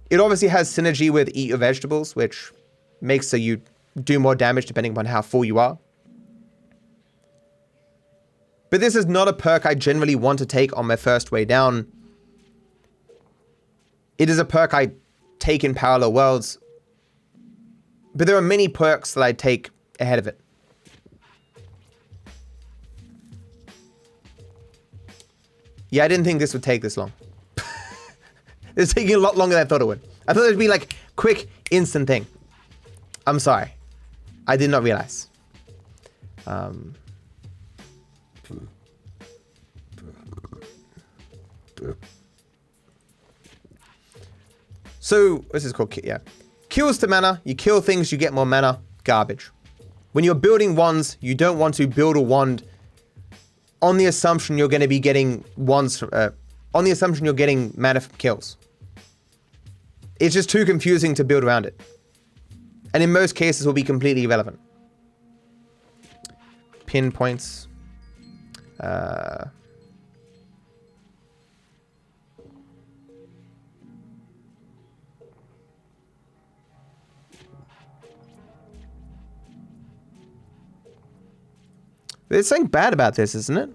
It obviously has synergy with Eat Your Vegetables, which makes so you do more damage depending upon how full you are. But this is not a perk I generally want to take on my first way down. It is a perk I take in Parallel Worlds. But there are many perks that I take ahead of it. Yeah, I didn't think this would take this long. It's taking a lot longer than I thought it would. I thought it would be like quick, instant thing. I'm sorry. I did not realize. So, this is called, yeah. Kills to mana, you kill things, you get more mana, garbage. When you're building wands, you don't want to build a wand on the assumption you're going to be getting wands, on the assumption you're getting mana from kills. It's just too confusing to build around it. And in most cases will be completely irrelevant. Pinpoints. There's something bad about this, isn't it?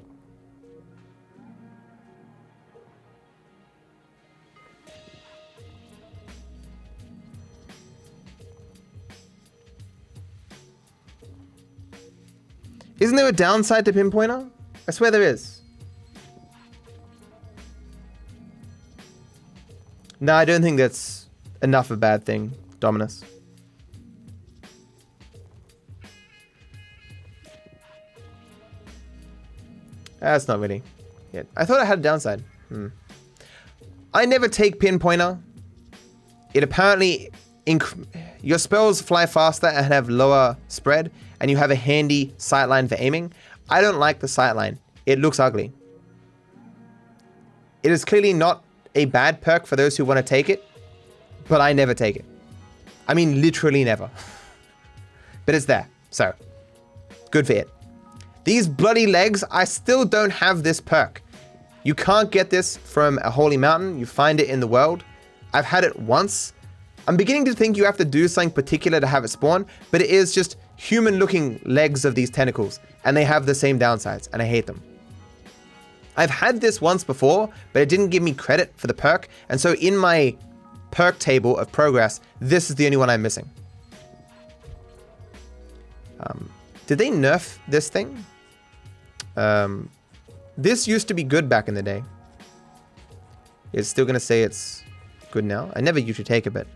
Isn't there a downside to Pinpointer? I swear there is. No, I don't think that's enough of a bad thing, Dominus. That's not really it. I thought I had a downside. I never take pinpointer. It apparently... your spells fly faster and have lower spread, and you have a handy sightline for aiming. I don't like the sightline. It looks ugly. It is clearly not a bad perk for those who want to take it, but I never take it. I mean, literally never. But it's there, so good for it. These bloody legs, I still don't have this perk. You can't get this from a holy mountain. You find it in the world. I've had it once. I'm beginning to think you have to do something particular to have it spawn, but it is just human-looking legs of these tentacles, and they have the same downsides, and I hate them. I've had this once before, but it didn't give me credit for the perk, and so in my perk table of progress, this is the only one I'm missing. Did they nerf this thing? This used to be good back in the day. It's still gonna say it's good now. I never used to take it, but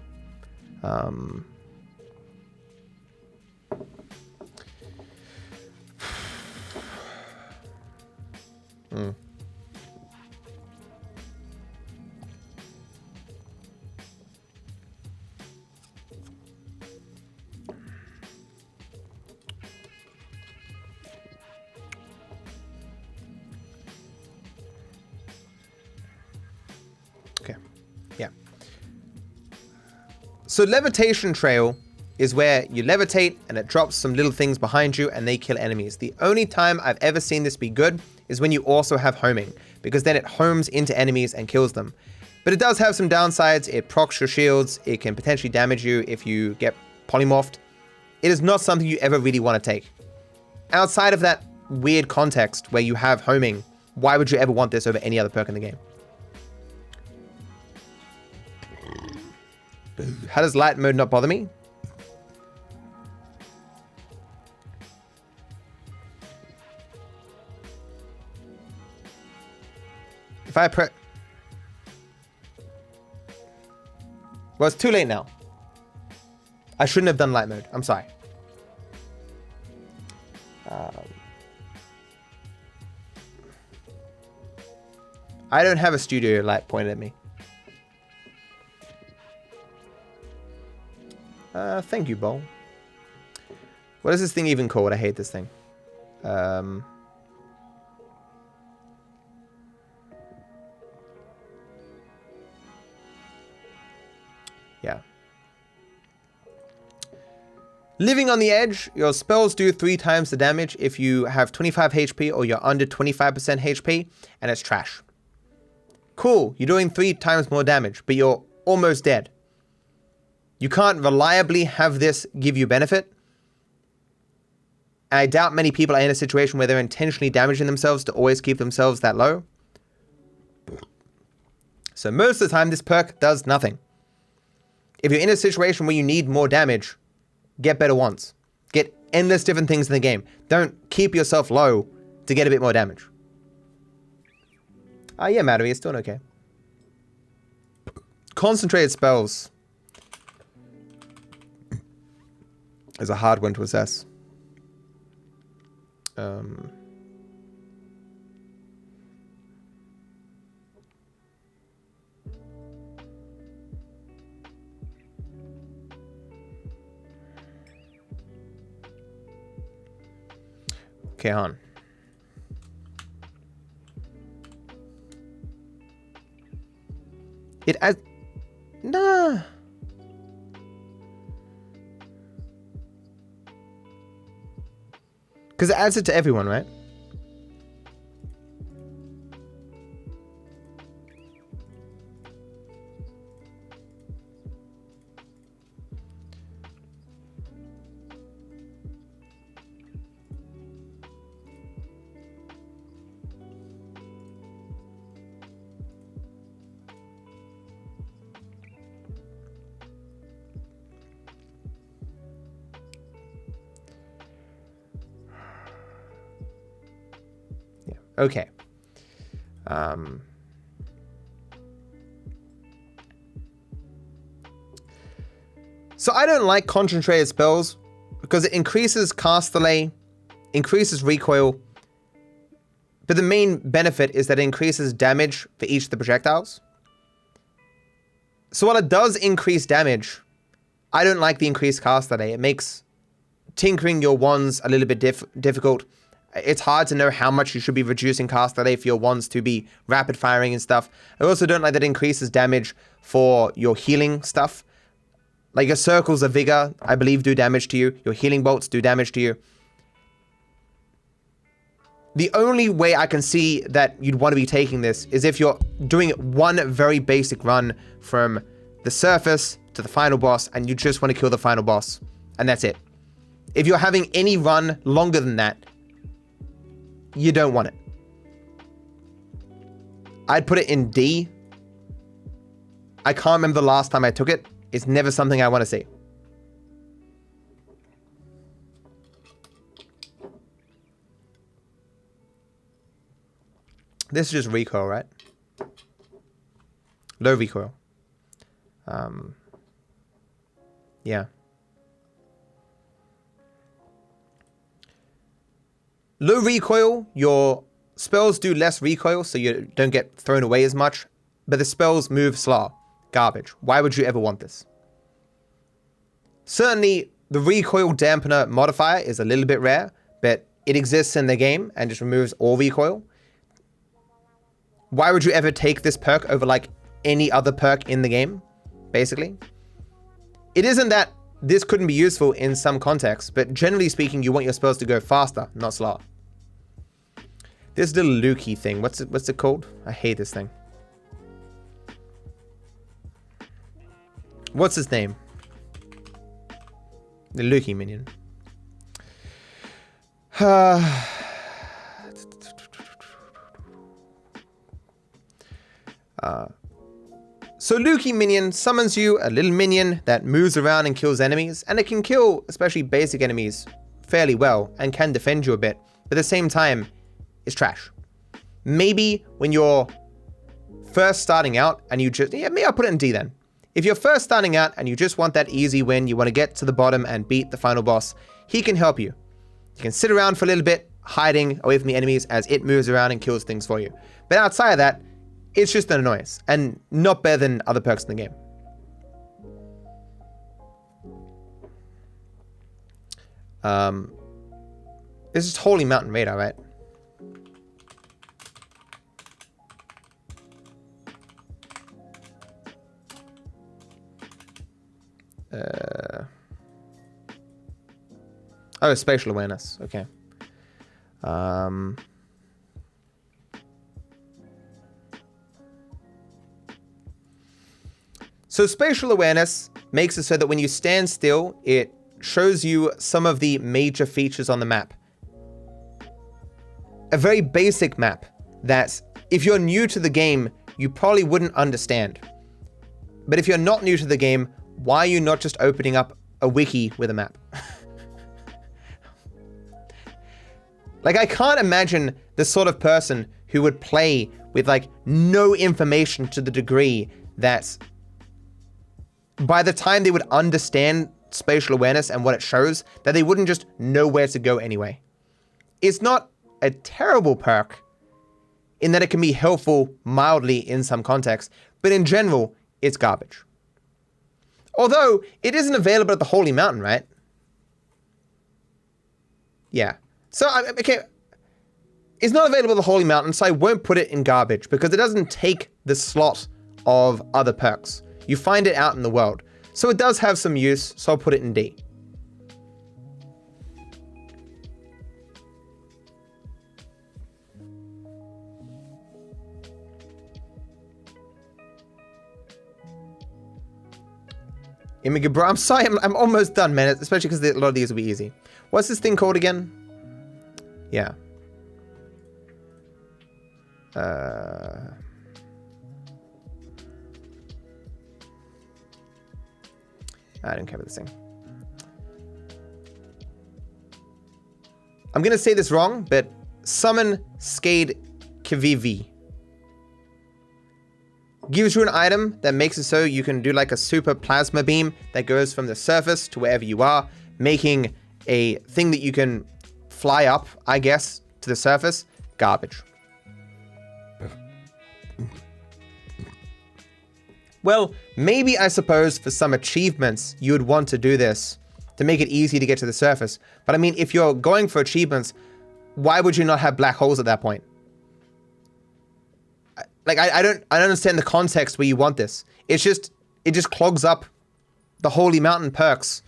Okay, yeah. So levitation trail is where you levitate and it drops some little things behind you and they kill enemies. The only time I've ever seen this be good is when you also have homing, because then it homes into enemies and kills them. But it does have some downsides. It procs your shields. It can potentially damage you if you get polymorphed. It is not something you ever really want to take. Outside of that weird context where you have homing, why would you ever want this over any other perk in the game? How does light mode not bother me? If I press... Well, it's too late now. I shouldn't have done light mode. I'm sorry. I don't have a studio light pointed at me. Thank you, Bowl. What is this thing even called? I hate this thing. Yeah. Living on the edge, your spells do 3 times the damage if you have 25 HP or you're under 25% HP, and it's trash. Cool, you're doing 3 times more damage, but you're almost dead. You can't reliably have this give you benefit. I doubt many people are in a situation where they're intentionally damaging themselves to always keep themselves that low. So most of the time, this perk does nothing. If you're in a situation where you need more damage, get better once. Get endless different things in the game. Don't keep yourself low to get a bit more damage. Yeah, Madary, it's doing okay. Concentrated spells is a hard one to assess. Okay, on. It adds... Nah. Because it adds it to everyone, right? Okay. So I don't like concentrated spells because it increases cast delay, increases recoil, but the main benefit is that it increases damage for each of the projectiles. So while it does increase damage, I don't like the increased cast delay. It makes tinkering your wands a little bit difficult. It's hard to know how much you should be reducing cast delay for your wands to be rapid firing and stuff. I also don't like that it increases damage for your healing stuff. Like your circles of vigor, I believe, do damage to you. Your healing bolts do damage to you. The only way I can see that you'd want to be taking this is if you're doing one very basic run from the surface to the final boss and you just want to kill the final boss. And that's it. If you're having any run longer than that, you don't want it. I'd put it in D. I can't remember the last time I took it. It's never something I want to see. This is just recoil, right? Low recoil. Yeah. Low recoil, your spells do less recoil, so you don't get thrown away as much, but the spells move slower. Garbage. Why would you ever want this? Certainly, the recoil dampener modifier is a little bit rare, but it exists in the game and just removes all recoil. Why would you ever take this perk over like any other perk in the game, basically? It isn't that this couldn't be useful in some contexts, but generally speaking, you want your spells to go faster, not slower. This little Lukey thing, what's it called? I hate this thing. What's his name? The Lukey minion. So Lukey minion summons you a little minion that moves around and kills enemies, and it can kill especially basic enemies fairly well and can defend you a bit, but at the same time, it's trash. Maybe when you're first starting out and you just, maybe I'll put it in D then. If you're first starting out and you just want that easy win, you want to get to the bottom and beat the final boss, he can help you. You can sit around for a little bit, hiding away from the enemies as it moves around and kills things for you. But outside of that, it's just an annoyance and not better than other perks in the game. This is Holy Mountain Radar, right? Oh, spatial awareness. Okay. So spatial awareness makes it so that when you stand still, it shows you some of the major features on the map. A very basic map that if you're new to the game, you probably wouldn't understand. But if you're not new to the game, why are you not just opening up a wiki with a map? Like, I can't imagine the sort of person who would play with, like, no information to the degree that by the time they would understand spatial awareness and what it shows, that they wouldn't just know where to go anyway. It's not a terrible perk in that it can be helpful mildly in some contexts, but in general, it's garbage. Although, it isn't available at the Holy Mountain, right? Yeah. So, okay, it's not available at the Holy Mountain, so I won't put it in garbage because it doesn't take the slot of other perks. You find it out in the world. So it does have some use, so I'll put it in D. Immigrant bro, I'm sorry, I'm almost done, man, especially because a lot of these will be easy. What's this thing called again? Yeah. I don't care about this thing. I'm going to say this wrong, but summon Skade Kvivi. Gives you an item that makes it so you can do like a super plasma beam that goes from the surface to wherever you are, making a thing that you can fly up, I guess, to the surface. Garbage. Well, maybe I suppose for some achievements you would want to do this to make it easy to get to the surface. But I mean, if you're going for achievements, why would you not have black holes at that point? Like, I don't understand the context where you want this. It just clogs up the Holy Mountain perks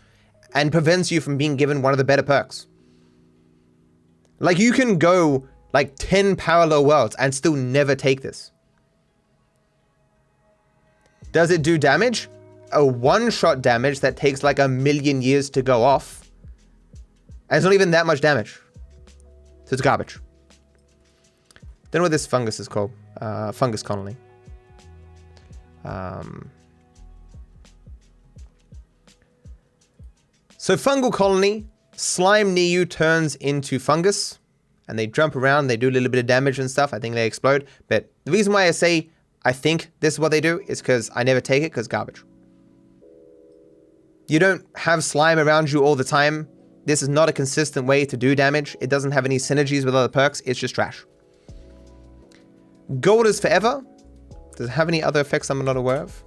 and prevents you from being given one of the better perks. Like, you can go like 10 parallel worlds and still never take this. Does it do damage? A one-shot damage that takes like 1,000,000 years to go off. And it's not even that much damage. So it's garbage. Don't know what this fungus is called. Fungus colony. So fungal colony, slime near you turns into fungus. And they jump around, they do a little bit of damage and stuff. I think they explode. But the reason why I say I think this is what they do is because I never take it because garbage. You don't have slime around you all the time. This is not a consistent way to do damage. It doesn't have any synergies with other perks. It's just trash. Gold is forever. Does it have any other effects I'm not aware of?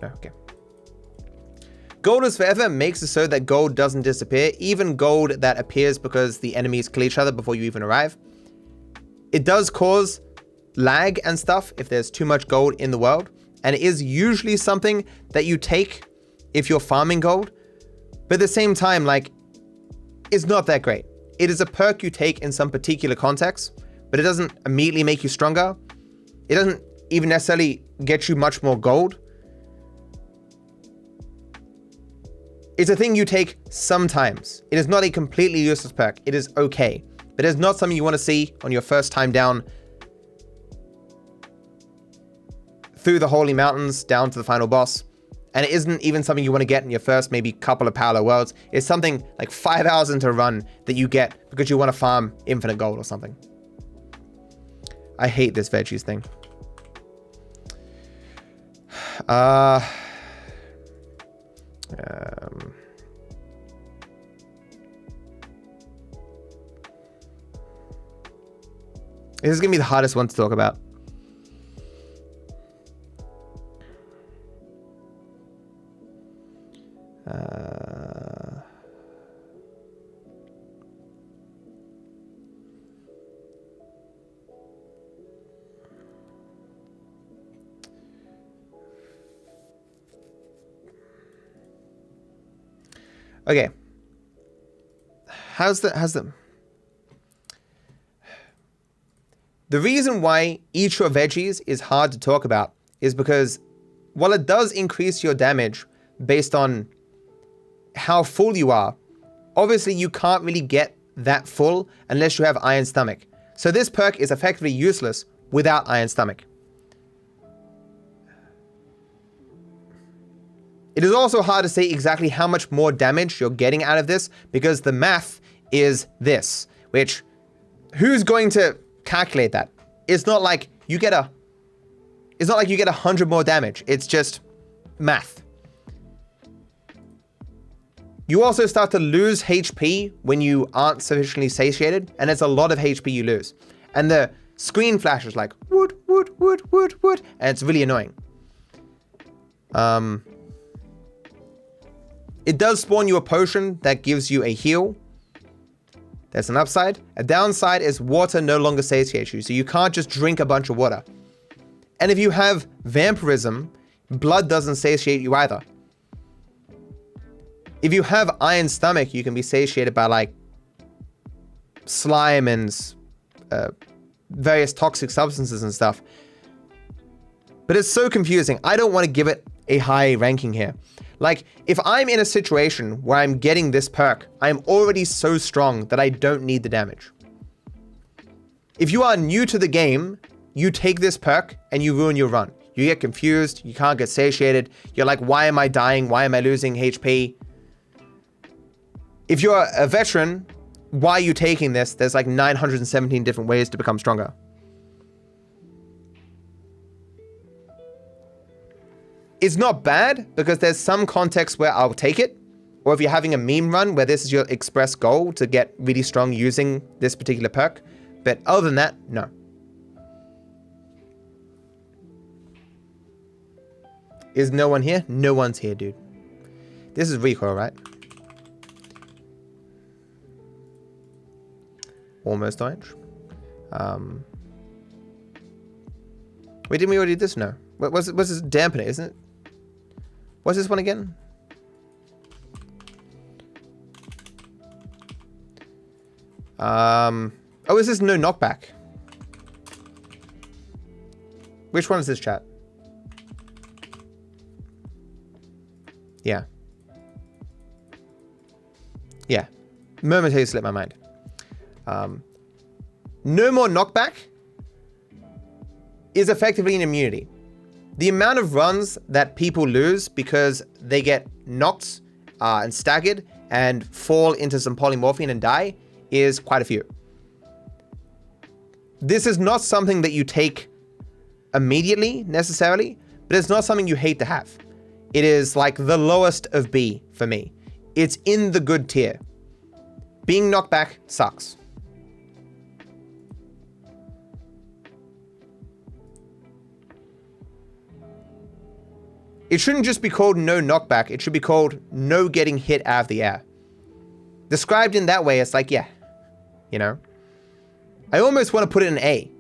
No, okay. Gold is forever makes it so that gold doesn't disappear, even gold that appears because the enemies kill each other before you even arrive. It does cause lag and stuff if there's too much gold in the world, and it is usually something that you take if you're farming gold, but at the same time, like, it's not that great. It is a perk you take in some particular context, but it doesn't immediately make you stronger. It doesn't even necessarily get you much more gold. It's a thing you take sometimes. It is not a completely useless perk. It is okay, but it's not something you want to see on your first time down through the Holy Mountains down to the final boss. And it isn't even something you want to get in your first maybe couple of parallel worlds. It's something like 5 hours into a run that you get because you want to farm infinite gold or something. I hate this veggies thing. This is gonna be the hardest one to talk about. Okay. The reason why eat your veggies is hard to talk about is because while it does increase your damage based on how full you are, obviously you can't really get that full unless you have Iron Stomach. So this perk is effectively useless without Iron Stomach. It is also hard to say exactly how much more damage you're getting out of this because the math is this, which who's going to calculate that? It's not like you get 100 more damage. It's just math. You also start to lose HP when you aren't sufficiently satiated, and it's a lot of HP you lose. And the screen flashes like wood, wood, wood, wood, wood, and it's really annoying. It does spawn you a potion that gives you a heal. That's an upside. A downside is water no longer satiates you, so you can't just drink a bunch of water. And if you have vampirism, blood doesn't satiate you either. If you have Iron Stomach, you can be satiated by like slime and various toxic substances and stuff. But it's so confusing. I don't want to give it a high ranking here. Like, if I'm in a situation where I'm getting this perk, I'm already so strong that I don't need the damage. If you are new to the game, you take this perk and you ruin your run. You get confused. You can't get satiated. You're like, why am I dying? Why am I losing HP? If you're a veteran, why are you taking this? There's like 917 different ways to become stronger. It's not bad because there's some context where I'll take it. Or if you're having a meme run where this is your express goal to get really strong using this particular perk. But other than that, no. Is no one here? No one's here, dude. This is recoil, right? Almost orange. Wait, didn't we already do this? No. What's this dampener, isn't it? What's this one again? Oh, is this no knockback? Which one is this, chat? Yeah. Yeah. Momentarily slipped my mind. No more knockback is effectively an immunity. The amount of runs that people lose because they get knocked and staggered and fall into some polymorphine and die is quite a few. This is not something that you take immediately necessarily, but it's not something you hate to have. It is like the lowest of B for me. It's in the good tier. Being knocked back sucks. It shouldn't just be called no knockback. It should be called no getting hit out of the air. Described in that way, it's like, yeah, you know. I almost want to put it in A.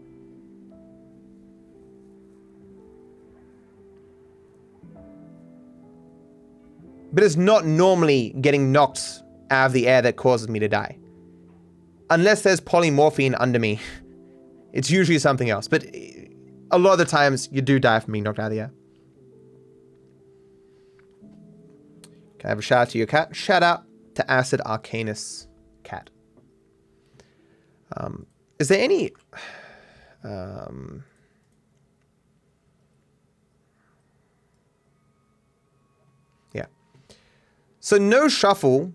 But it's not normally getting knocked out of the air that causes me to die. Unless there's polymorphine under me. It's usually something else. But a lot of the times, you do die from being knocked out of the air. Can I have a shout out to your cat? Shout out to Acid Arcanus cat. Is there any... yeah. So no shuffle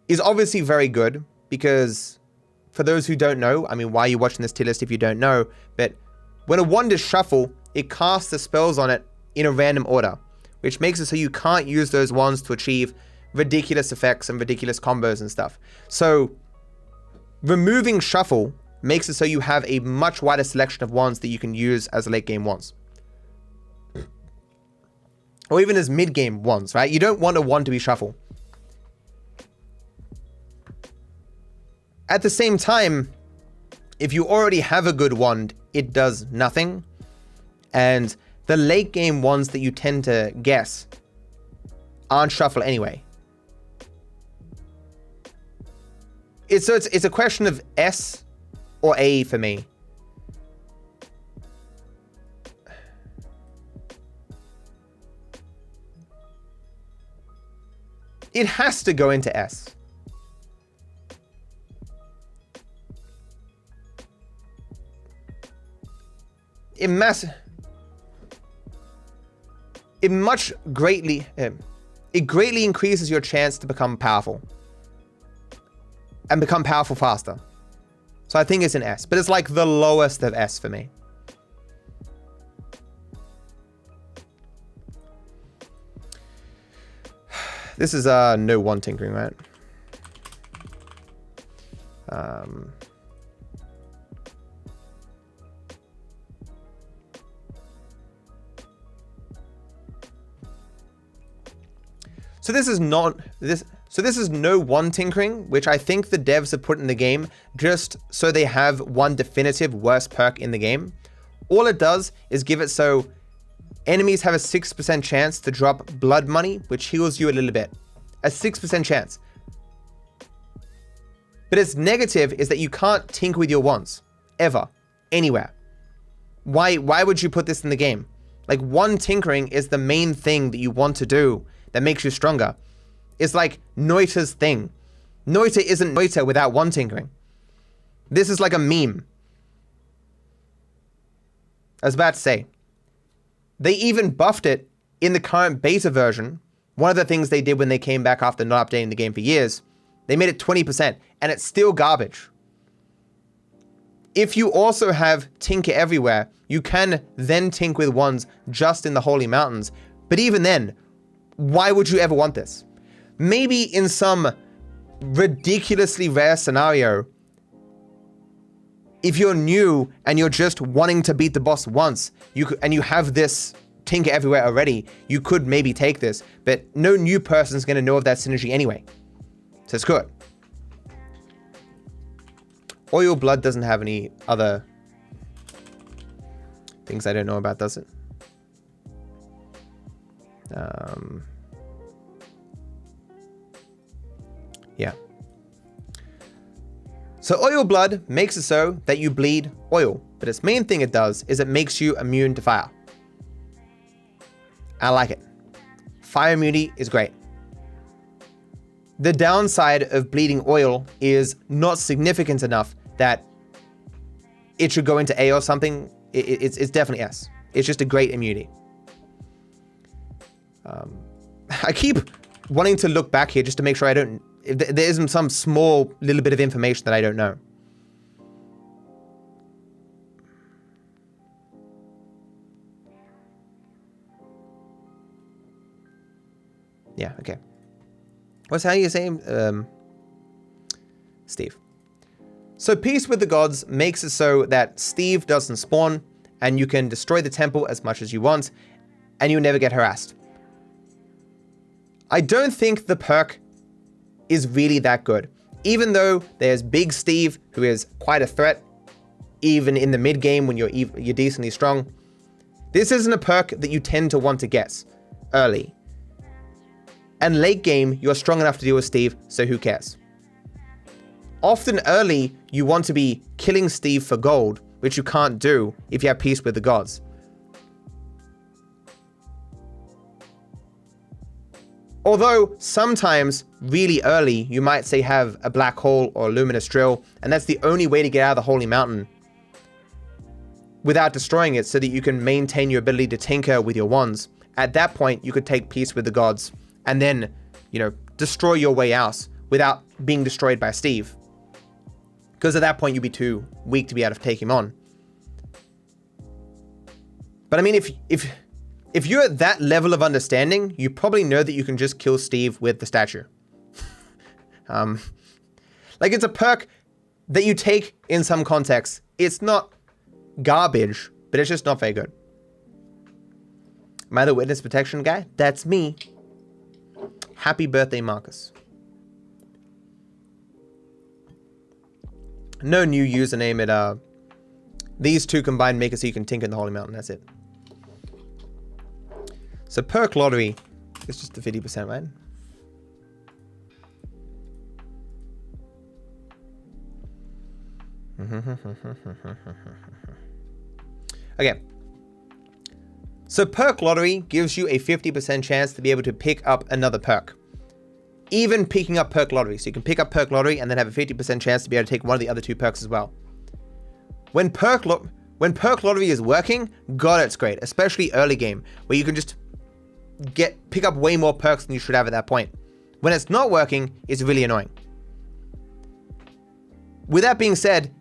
is obviously very good because for those who don't know, I mean, why are you watching this tier list if you don't know? But when a wand is shuffle, it casts the spells on it in a random order, which makes it so you can't use those wands to achieve ridiculous effects and ridiculous combos and stuff. So removing shuffle makes it so you have a much wider selection of wands that you can use as late game wands. Or even as mid game wands, right? You don't want a wand to be shuffle. At the same time, if you already have a good wand, it does nothing. And the late game ones that you tend to guess aren't shuffle anyway. It's a question of S or A for me. It has to go into S. It greatly increases your chance to become powerful. And become powerful faster. So I think it's an S. But it's like the lowest of S for me. This is no one tinkering, right? So this is not this. So this is no one tinkering, which I think the devs have put in the game just so they have one definitive worst perk in the game. All it does is give it so enemies have a 6% chance to drop blood money, which heals you a little bit. A 6% chance. But its negative is that you can't tinker with your wands. Ever. Anywhere. Why would you put this in the game? Like, one tinkering is the main thing that you want to do that makes you stronger. It's like Noita's thing. Noita isn't Noita without one tinkering. This is like a meme. I was about to say, they even buffed it in the current beta version. One of the things they did when they came back after not updating the game for years, they made it 20%, and it's still garbage. If you also have Tinker everywhere, you can then tink with wands just in the Holy Mountains. But even then, why would you ever want this? Maybe in some ridiculously rare scenario, if you're new and you're just wanting to beat the boss once, and you have this Tinker everywhere already, you could maybe take this, but no new person's going to know of that synergy anyway. So it's good. Oil Blood doesn't have any other things I don't know about, does it? Yeah. So Oil Blood makes it so that you bleed oil, but its main thing it does is it makes you immune to fire. I like it. Fire immunity is great. The downside of bleeding oil is not significant enough that it should go into A or something. It's definitely S. It's just a great immunity. I keep wanting to look back here just to make sure there isn't some small little bit of information that I don't know. Yeah, okay. What's how you say Steve. So Peace with the Gods makes it so that Steve doesn't spawn, and you can destroy the temple as much as you want, and you'll never get harassed. I don't think the perk is really that good. Even though there's Big Steve, who is quite a threat, even in the mid game when you're decently strong, this isn't a perk that you tend to want to guess early. And late game, you're strong enough to deal with Steve, so who cares? Often early, you want to be killing Steve for gold, which you can't do if you have Peace with the Gods. Although sometimes really early, you might say have a black hole or a luminous drill, and that's the only way to get out of the Holy Mountain without destroying it, so that you can maintain your ability to tinker with your wands. At that point, you could take Peace with the Gods and then, you know, destroy your way out without being destroyed by Steve. Because at that point, you'd be too weak to be able to take him on. But I mean, if you're at that level of understanding, you probably know that you can just kill Steve with the statue. Like, it's a perk that you take in some contexts. It's not garbage, but it's just not very good. Am I the witness protection guy? That's me. Happy birthday, Marcus. No new username at these two combined make it so you can tinker in the Holy Mountain. That's it. So perk lottery is just the 50%, right? Okay. So perk lottery gives you a 50% chance to be able to pick up another perk. Even picking up perk lottery. So you can pick up perk lottery and then have a 50% chance to be able to take one of the other two perks as well. When perk lottery is working, God, it's great. Especially early game, where you can just pick up way more perks than you should have at that point. When it's not working, it's really annoying. With that being said,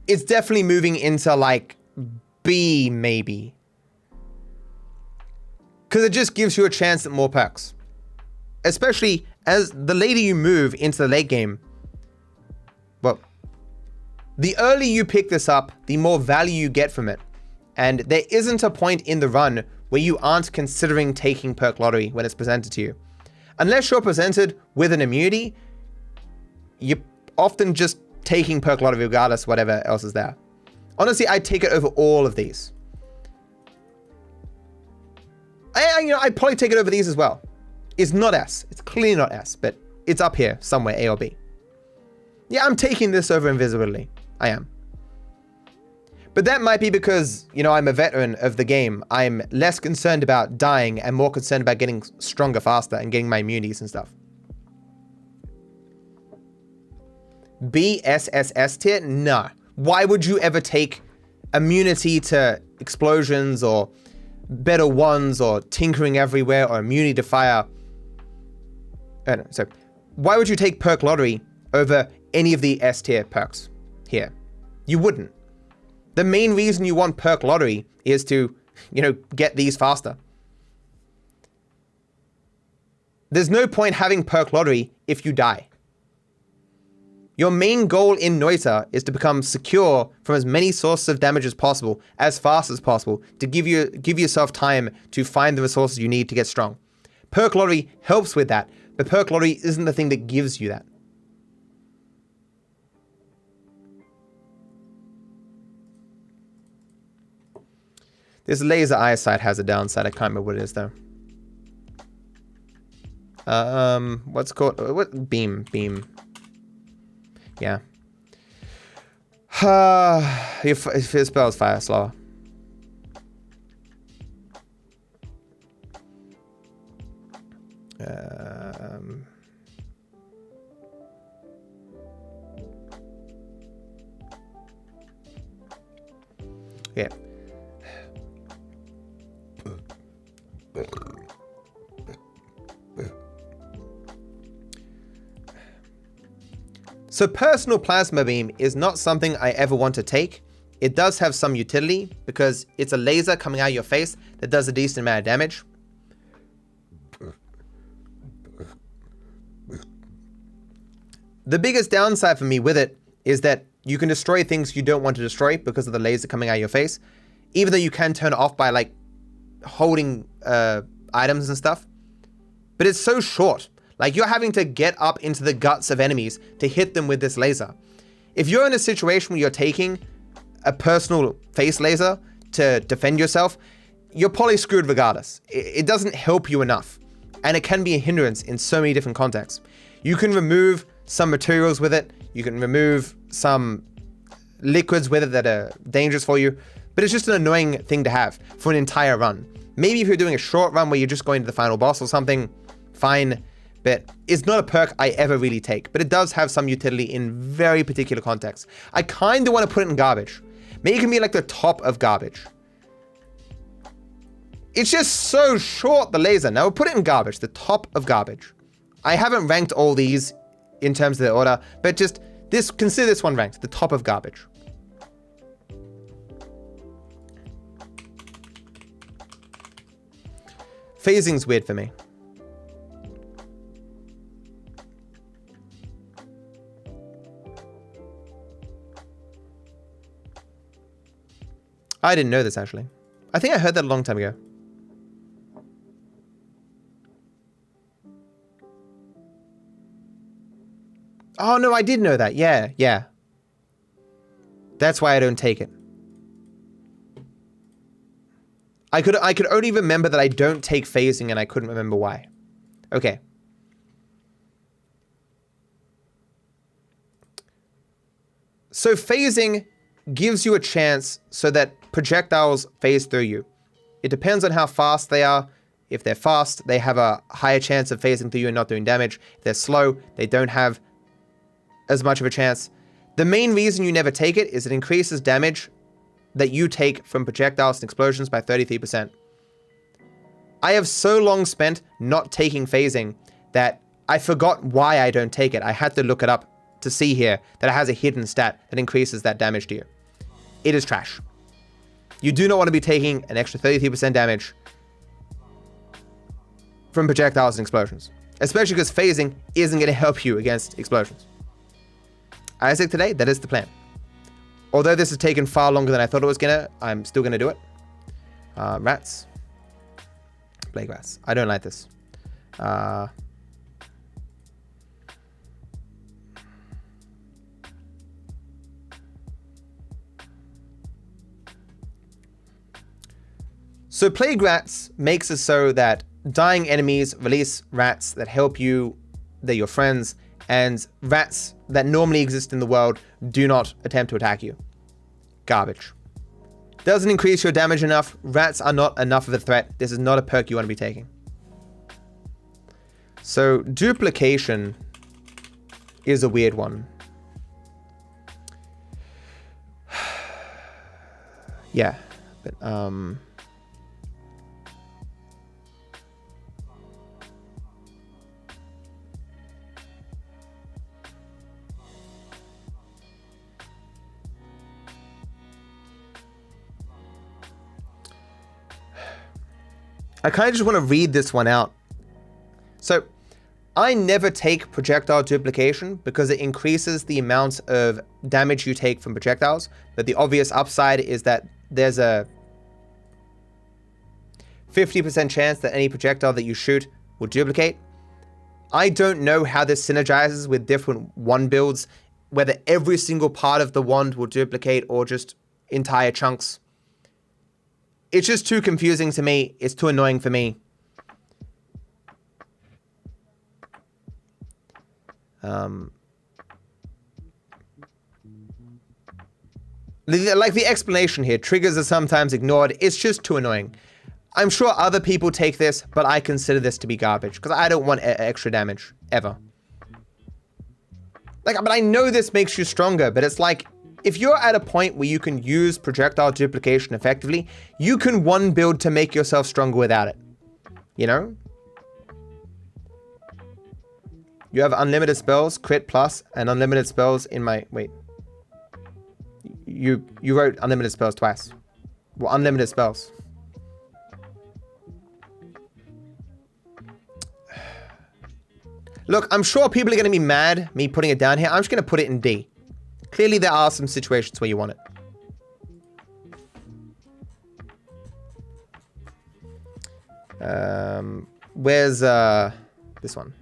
it's definitely moving into like B maybe. Because it just gives you a chance at more perks. Especially as the later you move into the late game. Well, the earlier you pick this up, the more value you get from it. And there isn't a point in the run where you aren't considering taking perk lottery when it's presented to you. Unless you're presented with an immunity, you're often just taking perk lottery regardless of whatever else is there. Honestly, I'd take it over all of these. I'd probably take it over these as well. It's not S. It's clearly not S, but it's up here somewhere, A or B. Yeah, I'm taking this over invisibility. I am. But that might be because, you know, I'm a veteran of the game. I'm less concerned about dying and more concerned about getting stronger faster and getting my immunities and stuff. B, S, S, S tier? Nah. Why would you ever take immunity to explosions or better wands or tinkering everywhere or immunity to fire. I don't know. So why would you take perk lottery over any of the S tier perks here? You wouldn't. The main reason you want perk lottery is to, you know, get these faster. There's no point having perk lottery if you die. Your main goal in Noita is to become secure from as many sources of damage as possible, as fast as possible, to give yourself time to find the resources you need to get strong. Perk lottery helps with that, but perk lottery isn't the thing that gives you that. This laser eyesight has a downside. I can't remember what it is though. What's called what beam? Yeah. Your spells fire slower. Yeah. So personal plasma beam is not something I ever want to take. It does have some utility because it's a laser coming out of your face that does a decent amount of damage. The biggest downside for me with it is that you can destroy things you don't want to destroy because of the laser coming out of your face, even though you can turn it off by like holding items and stuff. But it's so short. Like, you're having to get up into the guts of enemies to hit them with this laser. If you're in a situation where you're taking a personal face laser to defend yourself, you're probably screwed regardless. It doesn't help you enough. And it can be a hindrance in so many different contexts. You can remove some materials with it. You can remove some liquids with it that are dangerous for you. But it's just an annoying thing to have for an entire run. Maybe if you're doing a short run where you're just going to the final boss or something, fine. But it's not a perk I ever really take, but it does have some utility in very particular contexts. I kind of want to put it in garbage. Maybe it can be like the top of garbage. It's just so short, the laser. Now we'll put it in garbage, the top of garbage. I haven't ranked all these in terms of the order, but just this, consider this one ranked, the top of garbage. Phasing's weird for me. I didn't know this, actually. I think I heard that a long time ago. Oh, no, I did know that. Yeah, yeah. That's why I don't take it. I could only remember that I don't take phasing, and I couldn't remember why. Okay. So phasing gives you a chance so that projectiles phase through you. It depends on how fast they are. If they're fast, they have a higher chance of phasing through you and not doing damage. If they're slow, they don't have as much of a chance. The main reason you never take it is it increases damage that you take from projectiles and explosions by 33%. I have so long spent not taking phasing that I forgot why I don't take it. I had to look it up to see here that it has a hidden stat that increases that damage to you. It is trash. You do not want to be taking an extra 33% damage from projectiles and explosions, especially because phasing isn't going to help you against explosions. Isaac, today, that is the plan. Although this has taken far longer than I thought it was gonna, I'm still gonna do it. Rats. Plague rats. I don't like this. So plague rats makes it so that dying enemies release rats that help you, they're your friends, and rats that normally exist in the world do not attempt to attack you. Garbage. Doesn't increase your damage enough. Rats are not enough of a threat. This is not a perk you want to be taking. So duplication is a weird one. Yeah. But, I kind of just want to read this one out. So, I never take projectile duplication because it increases the amount of damage you take from projectiles, but the obvious upside is that there's a 50% chance that any projectile that you shoot will duplicate. I don't know how this synergizes with different wand builds, whether every single part of the wand will duplicate or just entire chunks. It's just too confusing to me. It's too annoying for me. Like the explanation here, triggers are sometimes ignored. It's just too annoying. I'm sure other people take this, but I consider this to be garbage because I don't want extra damage ever. Like, but I know this makes you stronger, but it's like, if you're at a point where you can use projectile duplication effectively, you can one build to make yourself stronger without it. You know? You have unlimited spells, crit plus, and unlimited spells in my... Wait. You wrote unlimited spells twice. Well, unlimited spells. Look, I'm sure people are going to be mad me putting it down here. I'm just going to put it in D. Clearly, there are some situations where you want it. Where's this one?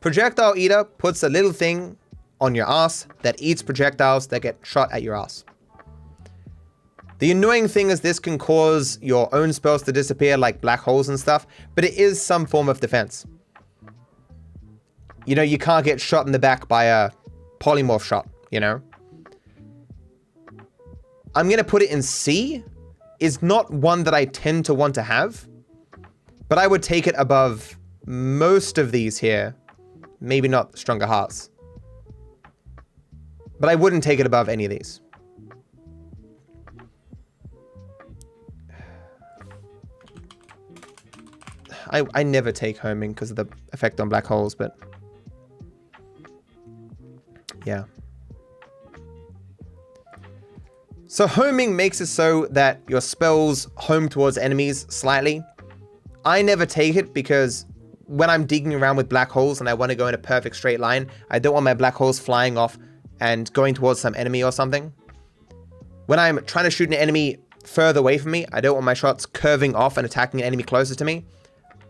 Projectile Eater puts a little thing on your ass that eats projectiles that get shot at your ass. The annoying thing is this can cause your own spells to disappear like black holes and stuff, but it is some form of defense. You know, you can't get shot in the back by a polymorph shot, you know? I'm going to put it in C. It's not one that I tend to want to have, but I would take it above most of these here. Maybe not Stronger Hearts. But I wouldn't take it above any of these. I never take homing because of the effect on black holes, but... yeah. So homing makes it so that your spells home towards enemies slightly. I never take it because when I'm digging around with black holes and I want to go in a perfect straight line, I don't want my black holes flying off and going towards some enemy or something. When I'm trying to shoot an enemy further away from me, I don't want my shots curving off and attacking an enemy closer to me.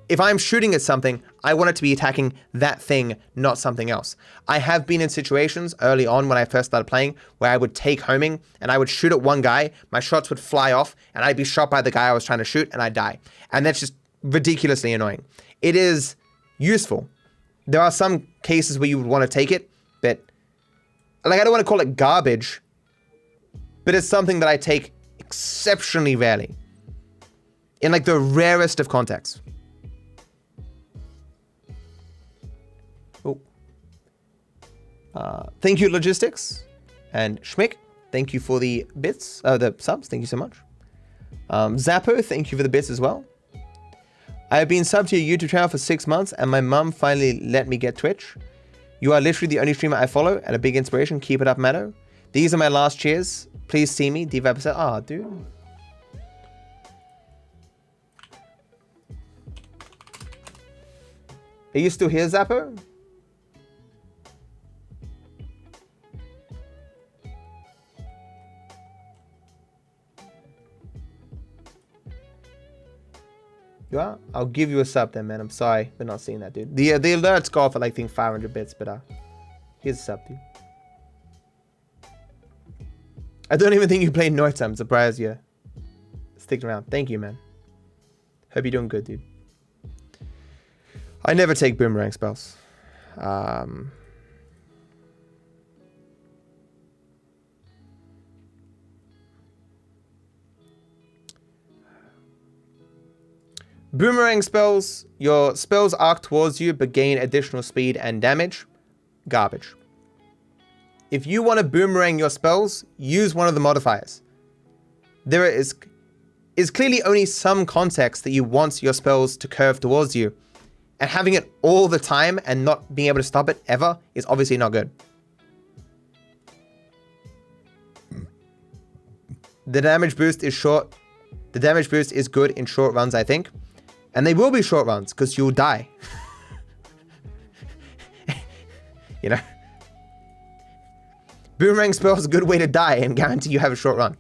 If I'm shooting at something, I want it to be attacking that thing, not something else. I have been in situations early on when I first started playing where I would take homing and I would shoot at one guy, my shots would fly off and I'd be shot by the guy I was trying to shoot and I'd die. And that's just ridiculously annoying. It is useful. There are some cases where you would want to take it, but like I don't want to call it garbage, but it's something that I take exceptionally rarely. In like the rarest of contexts. Thank you, Logistics. And Schmick, thank you for the bits, the subs. Thank you so much. Zappo, thank you for the bits as well. I have been subbed to your YouTube channel for 6 months, and my mum finally let me get Twitch. You are literally the only streamer I follow, and a big inspiration. Keep it up, Matto. These are my last cheers. Please see me. DarkViper said, ah, dude. Are you still here, Zappo? You are? I'll give you a sub then, man. I'm sorry for not seeing that, dude. The alerts go off at like, I think 500 bits, but here's a sub, dude. I don't even think you played Noita. I'm surprised you sticked around. Thank you, man. Hope you're doing good, dude. I never take boomerang spells. Boomerang spells, your spells arc towards you but gain additional speed and damage. Garbage. if you want to boomerang your spells, use one of the modifiers. There is clearly only some context that you want your spells to curve towards you, and having it all the time and not being able to stop it ever is obviously not good. The damage boost is short. The damage boost is good in short runs, I think. And they will be short runs because you'll die. You know? Boomerang spell is a good way to die and guarantee you have a short run.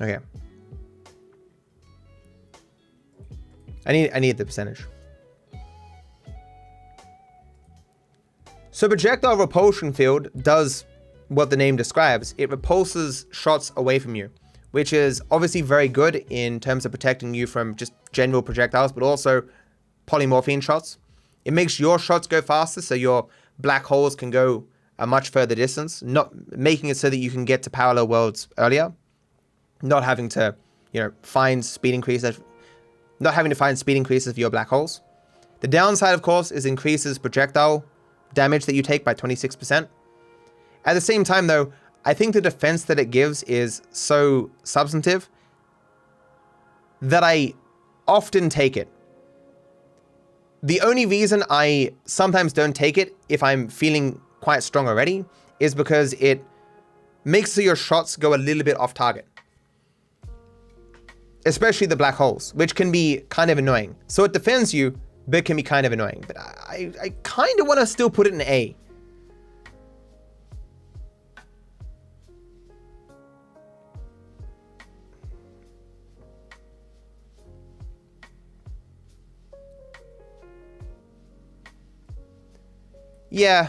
Okay. I need the percentage. So projectile repulsion field does what the name describes. It repulses shots away from you, which is obviously very good in terms of protecting you from just general projectiles, but also polymorphine shots. It makes your shots go faster, so your black holes can go a much further distance, not making it so that you can get to parallel worlds earlier, not having to, you know, find speed increases for your black holes. The downside, of course, is increases projectile damage that you take by 26%. At the same time, though, I think the defense that it gives is so substantive that I often take it. The only reason I sometimes don't take it if I'm feeling quite strong already is because it makes so your shots go a little bit off target. Especially the black holes, which can be kind of annoying. So it defends you, but it can be kind of annoying. But I kind of want to still put it in A. Yeah,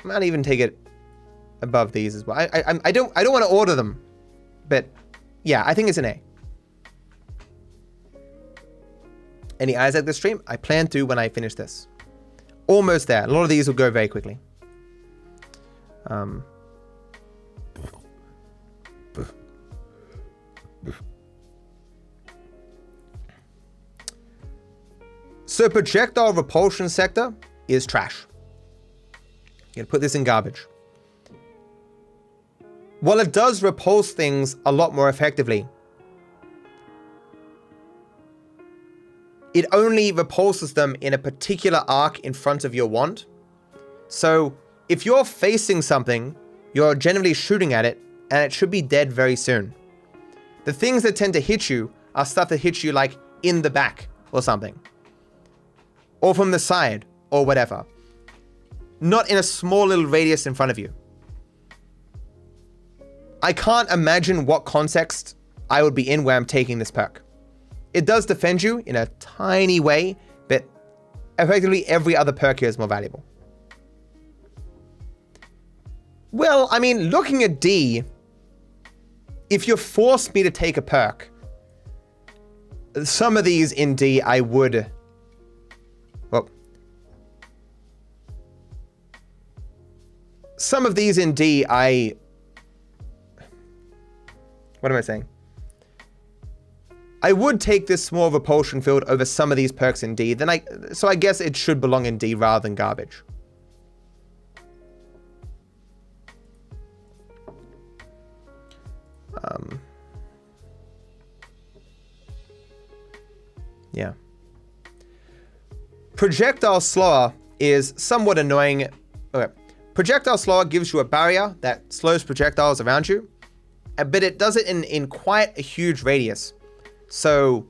I might even take it above these as well. I don't want to order them, but yeah, I think it's an A. Any eyes at this stream? I plan to when I finish this. Almost there. A lot of these will go very quickly. So projectile repulsion sector is trash. I'm gonna put this in garbage. While it does repulse things a lot more effectively, it only repulses them in a particular arc in front of your wand. So if you're facing something, you're generally shooting at it, and it should be dead very soon. The things that tend to hit you are stuff that hits you like in the back or something, or from the side or whatever, not in a small little radius in front of you. I can't imagine what context I would be in where I'm taking this perk. It does defend you in a tiny way, but effectively every other perk here is more valuable. Well, I mean, looking at D, if you forced me to take a perk, some of these in D I would... Well, some of these in D what am I saying? I would take this small repulsion field over some of these perks in D. So I guess it should belong in D rather than garbage. Yeah. Projectile slower is somewhat annoying. Okay. Projectile slower gives you a barrier that slows projectiles around you, but it does it in quite a huge radius. So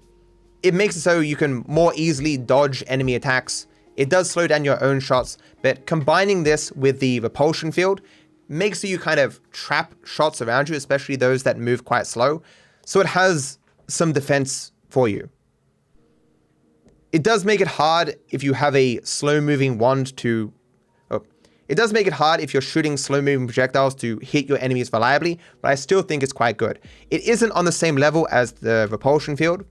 it makes it so you can more easily dodge enemy attacks. It does slow down your own shots, but combining this with the repulsion field makes you kind of trap shots around you, especially those that move quite slow. So it has some defense for you. It does make it hard if you have a slow-moving wand to... Oh, it does make it hard if you're shooting slow-moving projectiles to hit your enemies reliably, but I still think it's quite good. It isn't on the same level as the repulsion field,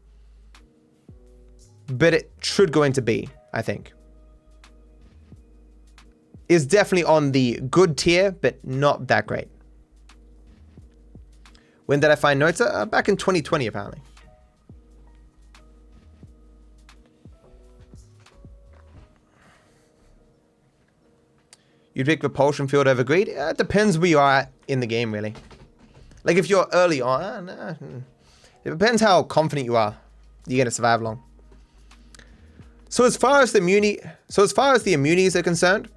but it should go into B, I think. It's definitely on the good tier, but not that great. When did I find Noita? Back in 2020, apparently. You'd pick Repulsion Field over Greed? It depends where you are at in the game, really. Like, if you're early on, it depends how confident you are you're going to survive long. So as far as the immunities are concerned,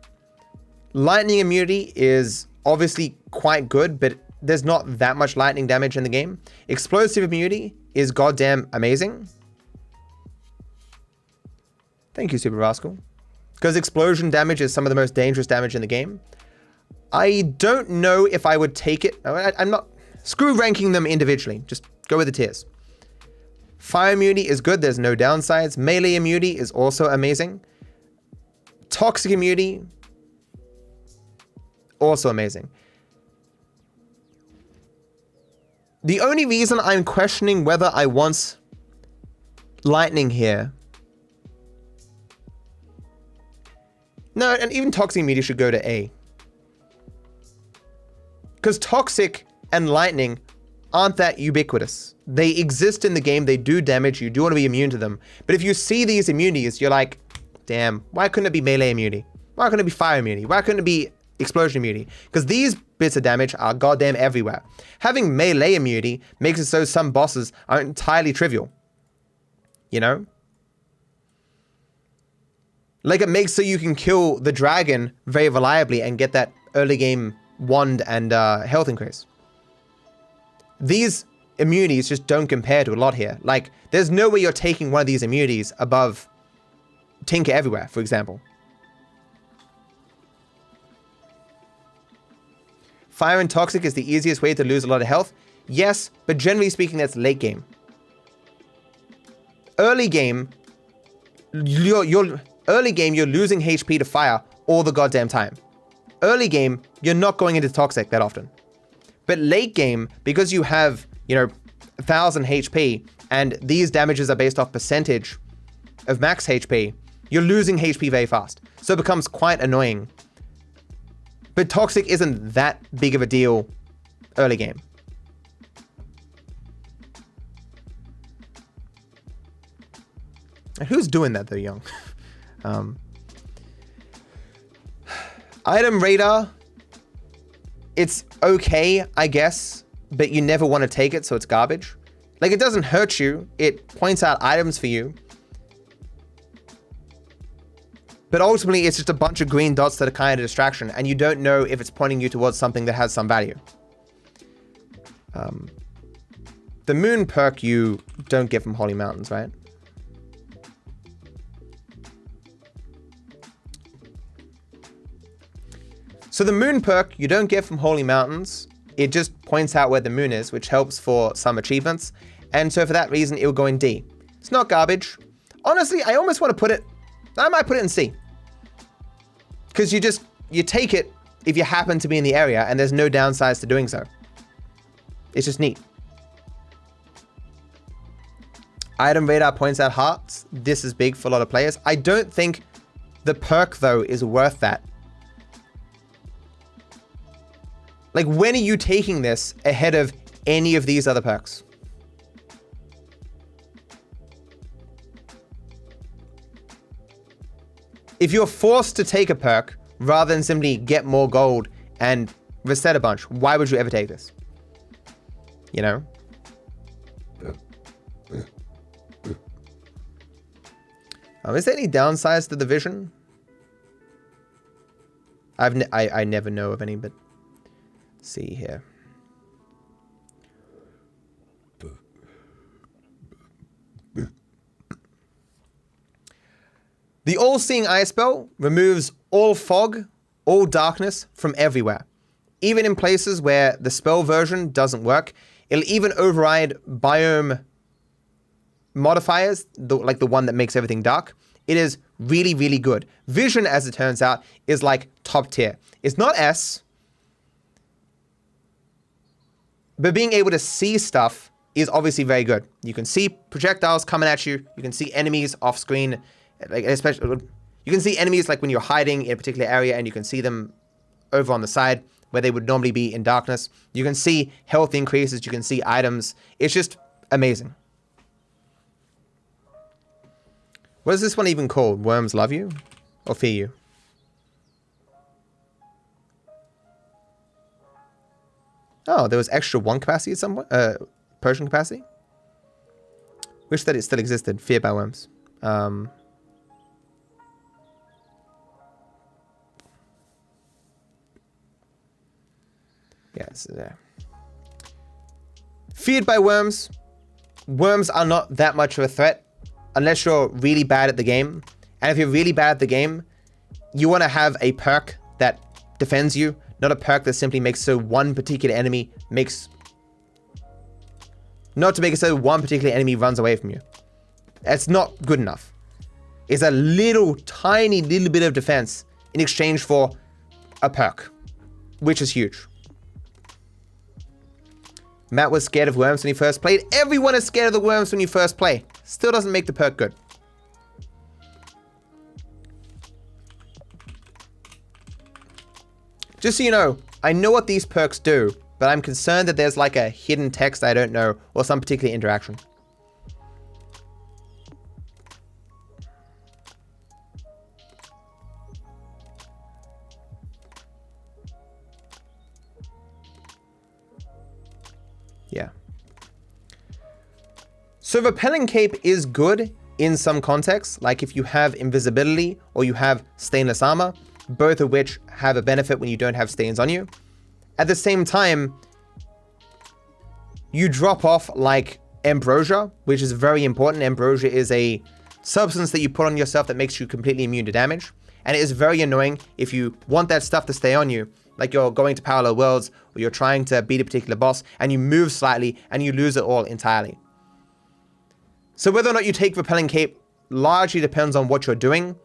lightning immunity is obviously quite good, but there's not that much lightning damage in the game. Explosive immunity is goddamn amazing. Thank you, Super Rascal. Because explosion damage is some of the most dangerous damage in the game. I don't know if I would take it. I'm not... Screw ranking them individually. Just go with the tiers. Fire immunity is good. There's no downsides. Melee immunity is also amazing. Toxic immunity, also amazing. The only reason I'm questioning whether I want lightning here... No, and even toxic immunity should go to A. Because toxic and lightning aren't that ubiquitous. They exist in the game, they do damage, you do want to be immune to them. But if you see these immunities, you're like, damn, why couldn't it be melee immunity? Why couldn't it be fire immunity? Why couldn't it be explosion immunity? Because these bits of damage are goddamn everywhere. Having melee immunity makes it so some bosses are entirely trivial. You know? Like, it makes so you can kill the dragon very reliably and get that early game wand and health increase. These immunities just don't compare to a lot here. Like, there's no way you're taking one of these immunities above Tinker Everywhere, for example. Fire and Toxic is the easiest way to lose a lot of health. Yes, but generally speaking, that's late game. Early game, you're losing HP to fire all the goddamn time. Early game, you're not going into Toxic that often. But late game, because you have, 1,000 HP, and these damages are based off percentage of max HP, you're losing HP very fast. So it becomes quite annoying. But Toxic isn't that big of a deal early game. Who's doing that though, Young? Item radar, it's okay, I guess, but you never want to take it, so it's garbage. Like, it doesn't hurt you, it points out items for you. But ultimately, it's just a bunch of green dots that are kind of a distraction, and you don't know if it's pointing you towards something that has some value. The moon perk you don't get from Holy Mountains, right? So the moon perk you don't get from Holy Mountains. It just points out where the moon is, which helps for some achievements. And so for that reason, it will go in D. It's not garbage. Honestly, I almost want to put it... I might put it in C. Because you take it if you happen to be in the area and there's no downsides to doing so. It's just neat. Item radar points out hearts. This is big for a lot of players. I don't think the perk, though, is worth that. Like, when are you taking this ahead of any of these other perks? If you're forced to take a perk rather than simply get more gold and reset a bunch, why would you ever take this? You know? Is there any downsides to the vision? I never know of any, but see here. The All-Seeing Eye spell removes all fog, all darkness from everywhere. Even in places where the spell version doesn't work, it'll even override biome modifiers, like the one that makes everything dark. It is really, really good. Vision, as it turns out, is like top tier. It's not S, but being able to see stuff is obviously very good. You can see projectiles coming at you. You can see enemies off screen. Like, especially, you can see enemies like when you're hiding in a particular area and you can see them over on the side. where they would normally be in darkness. You can see health increases. You can see items. It's just amazing. What is this one even called? Worms love you? Or fear you? Oh, there was extra 1 capacity at some point? Potion capacity? Wish that it still existed. Feared by worms. Yes. Feared by worms. Worms are not that much of a threat unless you're really bad at the game. And if you're really bad at the game, you want to have a perk that defends you, not a perk that simply makes so one particular enemy makes... Not to make it so one particular enemy runs away from you. That's not good enough. It's a little, tiny little bit of defense in exchange for a perk, which is huge. Matt was scared of worms when he first played. Everyone is scared of the worms when you first play. Still doesn't make the perk good. Just so you know, I know what these perks do, but I'm concerned that there's like a hidden text I don't know or some particular interaction. Yeah. So repelling cape is good in some contexts, like if you have invisibility or you have stainless armor, both of which have a benefit when you don't have stains on you. At the same time, you drop off like ambrosia, which is very important. Ambrosia is a substance that you put on yourself that makes you completely immune to damage. And it is very annoying if you want that stuff to stay on you, like you're going to parallel worlds or you're trying to beat a particular boss and you move slightly and you lose it all entirely. So whether or not you take repelling cape largely depends on what you're doing,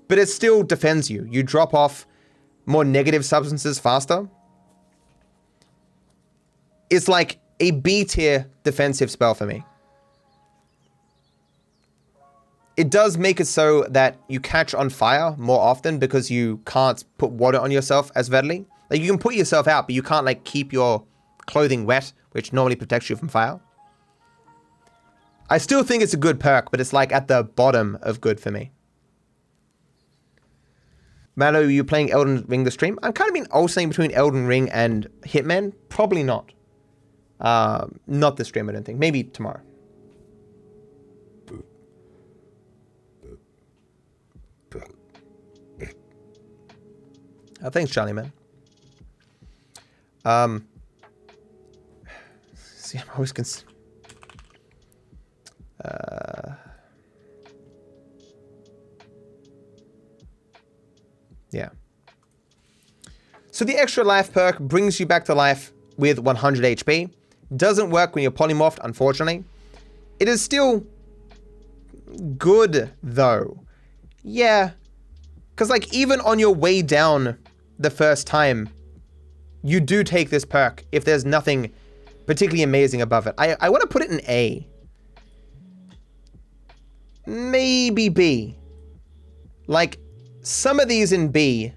but it still defends you. You drop off more negative substances faster. It's like a B tier defensive spell for me. It does make it so that you catch on fire more often because you can't put water on yourself as readily. Like you can put yourself out, but you can't like keep your clothing wet, which normally protects you from fire. I still think it's a good perk, but it's like at the bottom of good for me. Malo, are you playing Elden Ring the stream? I'm kind of been alternating between Elden Ring and Hitman. Probably not. Not the stream, I don't think. Maybe tomorrow. Thanks, Charlie, man. See, I'm always yeah. So the extra life perk brings you back to life with 100 HP. Doesn't work when you're polymorphed, unfortunately. It is still good, though. Yeah. Because, like, even on your way down the first time, you do take this perk if there's nothing particularly amazing above it. I want to put it in A. Maybe B. Like, some of these in B.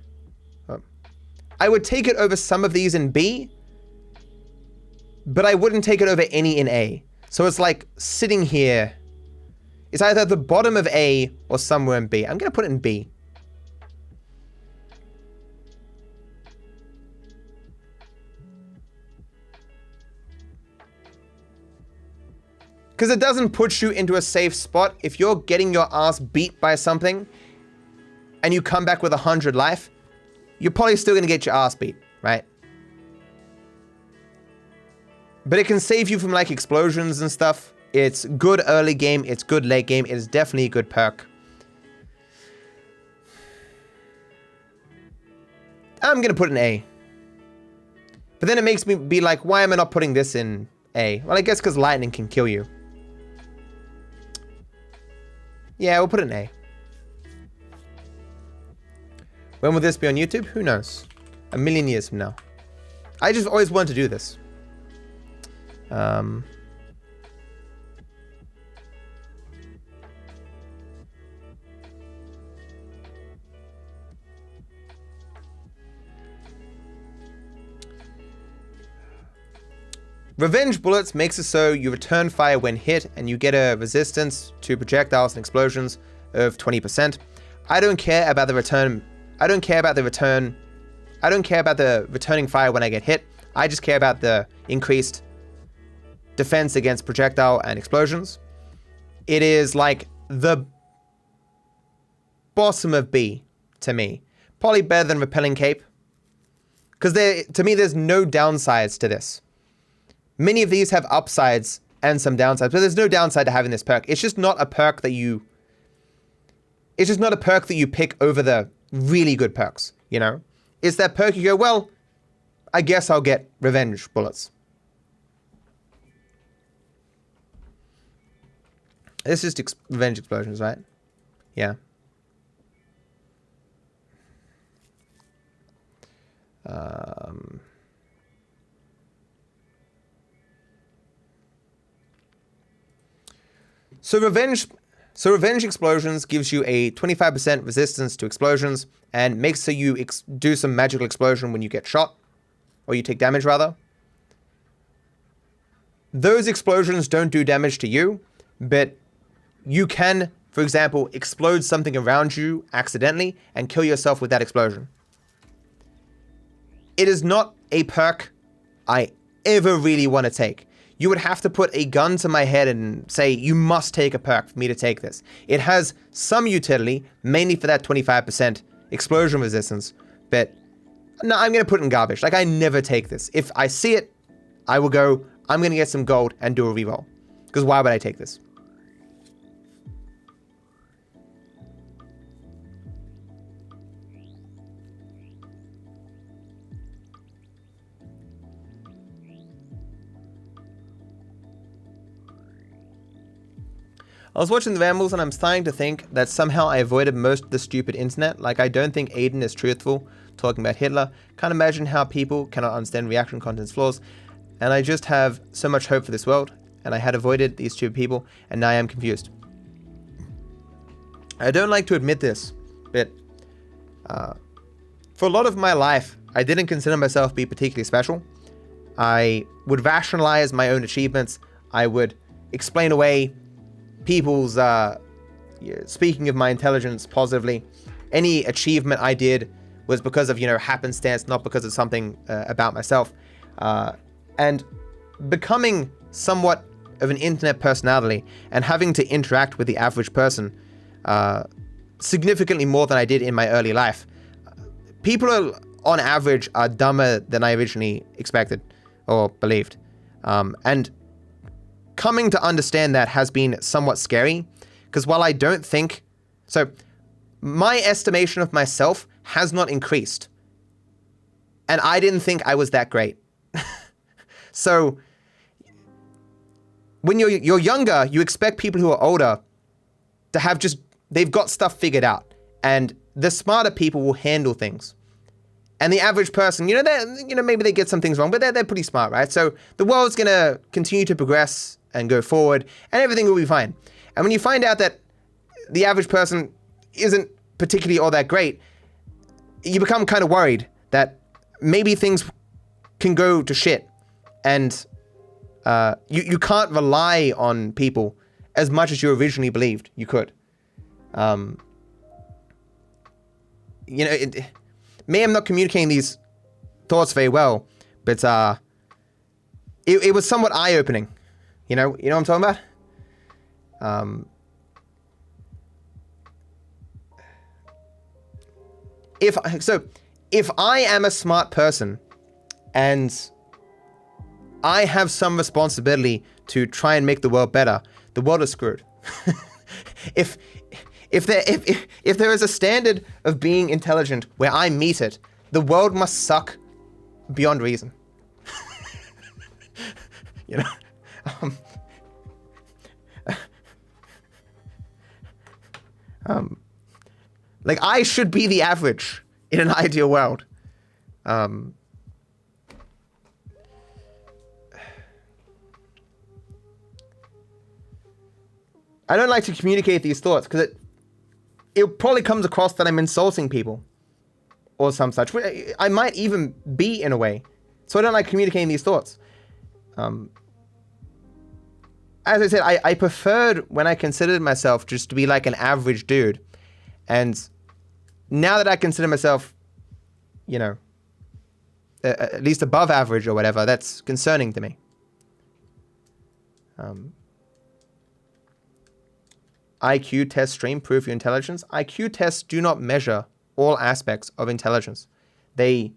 I would take it over some of these in B, but I wouldn't take it over any in A. So it's like sitting here. It's either at the bottom of A or somewhere in B. I'm going to put it in B. Because it doesn't put you into a safe spot. If you're getting your ass beat by something and you come back with 100 life, you're probably still going to get your ass beat, right? But it can save you from like explosions and stuff. It's good early game. It's good late game. It is definitely a good perk. I'm going to put an A. But then it makes me be like, why am I not putting this in A? Well, I guess because lightning can kill you. Yeah, we'll put it in A. When will this be on YouTube? Who knows? A million years from now. I just always wanted to do this. Revenge bullets makes it so you return fire when hit and you get a resistance to projectiles and explosions of 20%. I don't care about the return. I don't care about the returning fire when I get hit. I just care about the increased defense against projectile and explosions. It is like the bottom of B to me. Probably better than repelling cape. Because to me, there's no downsides to this. Many of these have upsides and some downsides, but there's no downside to having this perk. It's just not a perk that you... It's just not a perk that you pick over the really good perks, you know? It's that perk you go, well, I guess I'll get revenge bullets. This is just revenge explosions, right? Yeah. So revenge explosions gives you a 25% resistance to explosions and makes so you do some magical explosion when you get shot, or you take damage rather. Those explosions don't do damage to you, but you can, for example, explode something around you accidentally and kill yourself with that explosion. It is not a perk I ever really want to take. You would have to put a gun to my head and say, you must take a perk for me to take this. It has some utility, mainly for that 25% explosion resistance, but no, I'm going to put it in garbage. Like, I never take this. If I see it, I will go, I'm going to get some gold and do a reroll. Because why would I take this? I was watching the rambles and I'm starting to think that somehow I avoided most of the stupid internet. Like, I don't think Aiden is truthful talking about Hitler. Can't imagine how people cannot understand reaction content's flaws. And I just have so much hope for this world. And I had avoided these stupid people and now I am confused. I don't like to admit this, but for a lot of my life, I didn't consider myself to be particularly special. I would rationalize my own achievements. I would explain away people's, speaking of my intelligence positively, any achievement I did was because of, happenstance, not because of something about myself. And becoming somewhat of an internet personality and having to interact with the average person significantly more than I did in my early life. People on average are dumber than I originally expected or believed. And coming to understand that has been somewhat scary, because while I don't think... So, my estimation of myself has not increased. And I didn't think I was that great. So, when you're younger, you expect people who are older to have they've got stuff figured out. And the smarter people will handle things. And the average person, maybe they get some things wrong, but they're pretty smart, right? So, the world's going to continue to progress and go forward, and everything will be fine. And when you find out that the average person isn't particularly all that great, you become kind of worried that maybe things can go to shit, and you can't rely on people as much as you originally believed you could. Maybe I'm not communicating these thoughts very well, but it was somewhat eye-opening. You know what I'm talking about? If I am a smart person and I have some responsibility to try and make the world better, the world is screwed. If there is a standard of being intelligent where I meet it, the world must suck beyond reason. Like, I should be the average in an ideal world. I don't like to communicate these thoughts because it probably comes across that I'm insulting people or some such. I might even be in a way. So I don't like communicating these thoughts. As I said, I preferred when I considered myself just to be like an average dude. And now that I consider myself, you know, at least above average or whatever, that's concerning to me. IQ test stream, prove your intelligence. IQ tests do not measure all aspects of intelligence. They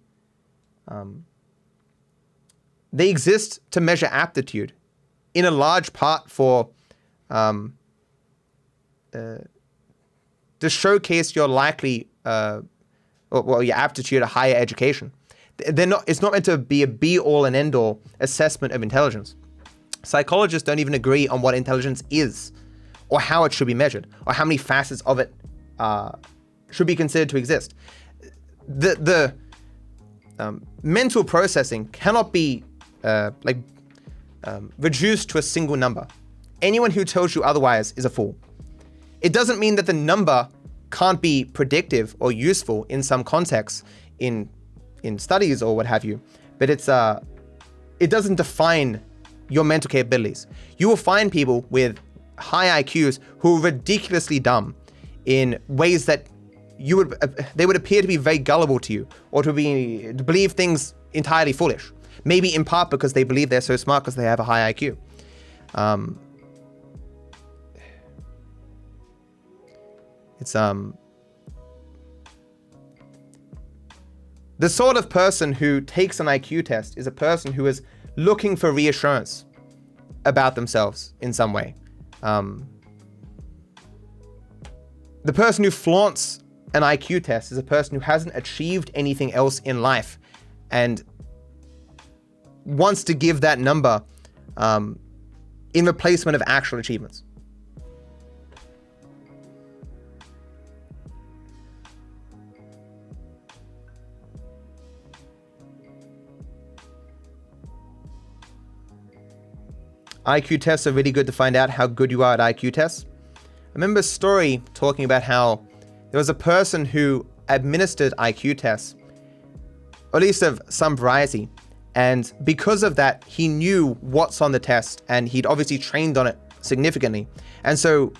exist to measure aptitude, in a large part for to showcase your likely your aptitude at higher education. It's not meant to be a be-all and end-all assessment of intelligence. Psychologists don't even agree on what intelligence is, or how it should be measured, or how many facets of it should be considered to exist. The mental processing cannot be reduced to a single number. Anyone who tells you otherwise is a fool. It doesn't mean that the number can't be predictive or useful in some contexts, in studies or what have you, but it doesn't define your mental capabilities. You will find people with high IQs who are ridiculously dumb in ways that they would appear to be very gullible to you, or to believe things entirely foolish. Maybe in part because they believe they're so smart because they have a high IQ. The sort of person who takes an IQ test is a person who is looking for reassurance about themselves in some way. The person who flaunts an IQ test is a person who hasn't achieved anything else in life and wants to give that number in replacement of actual achievements. IQ tests are really good to find out how good you are at IQ tests. I remember a story talking about how there was a person who administered IQ tests, or at least of some variety, and because of that, he knew what's on the test, and he'd obviously trained on it significantly. And so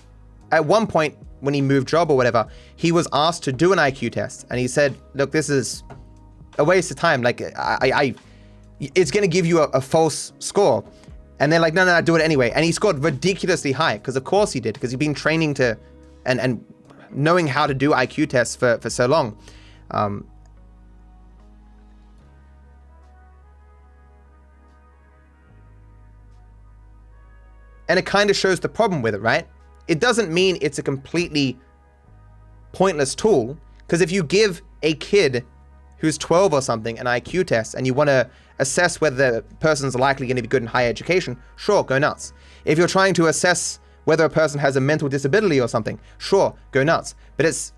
at one point, when he moved job or whatever, he was asked to do an IQ test, and he said, look, this is a waste of time. Like, it's going to give you a false score. And they're like, no, do it anyway. And he scored ridiculously high, because of course he did, because he'd been training to and knowing how to do IQ tests for so long. And it kind of shows the problem with it, right? It doesn't mean it's a completely pointless tool, because if you give a kid who's 12 or something an IQ test and you want to assess whether the person's likely going to be good in higher education, sure, go nuts. If you're trying to assess whether a person has a mental disability or something, sure, go nuts. But it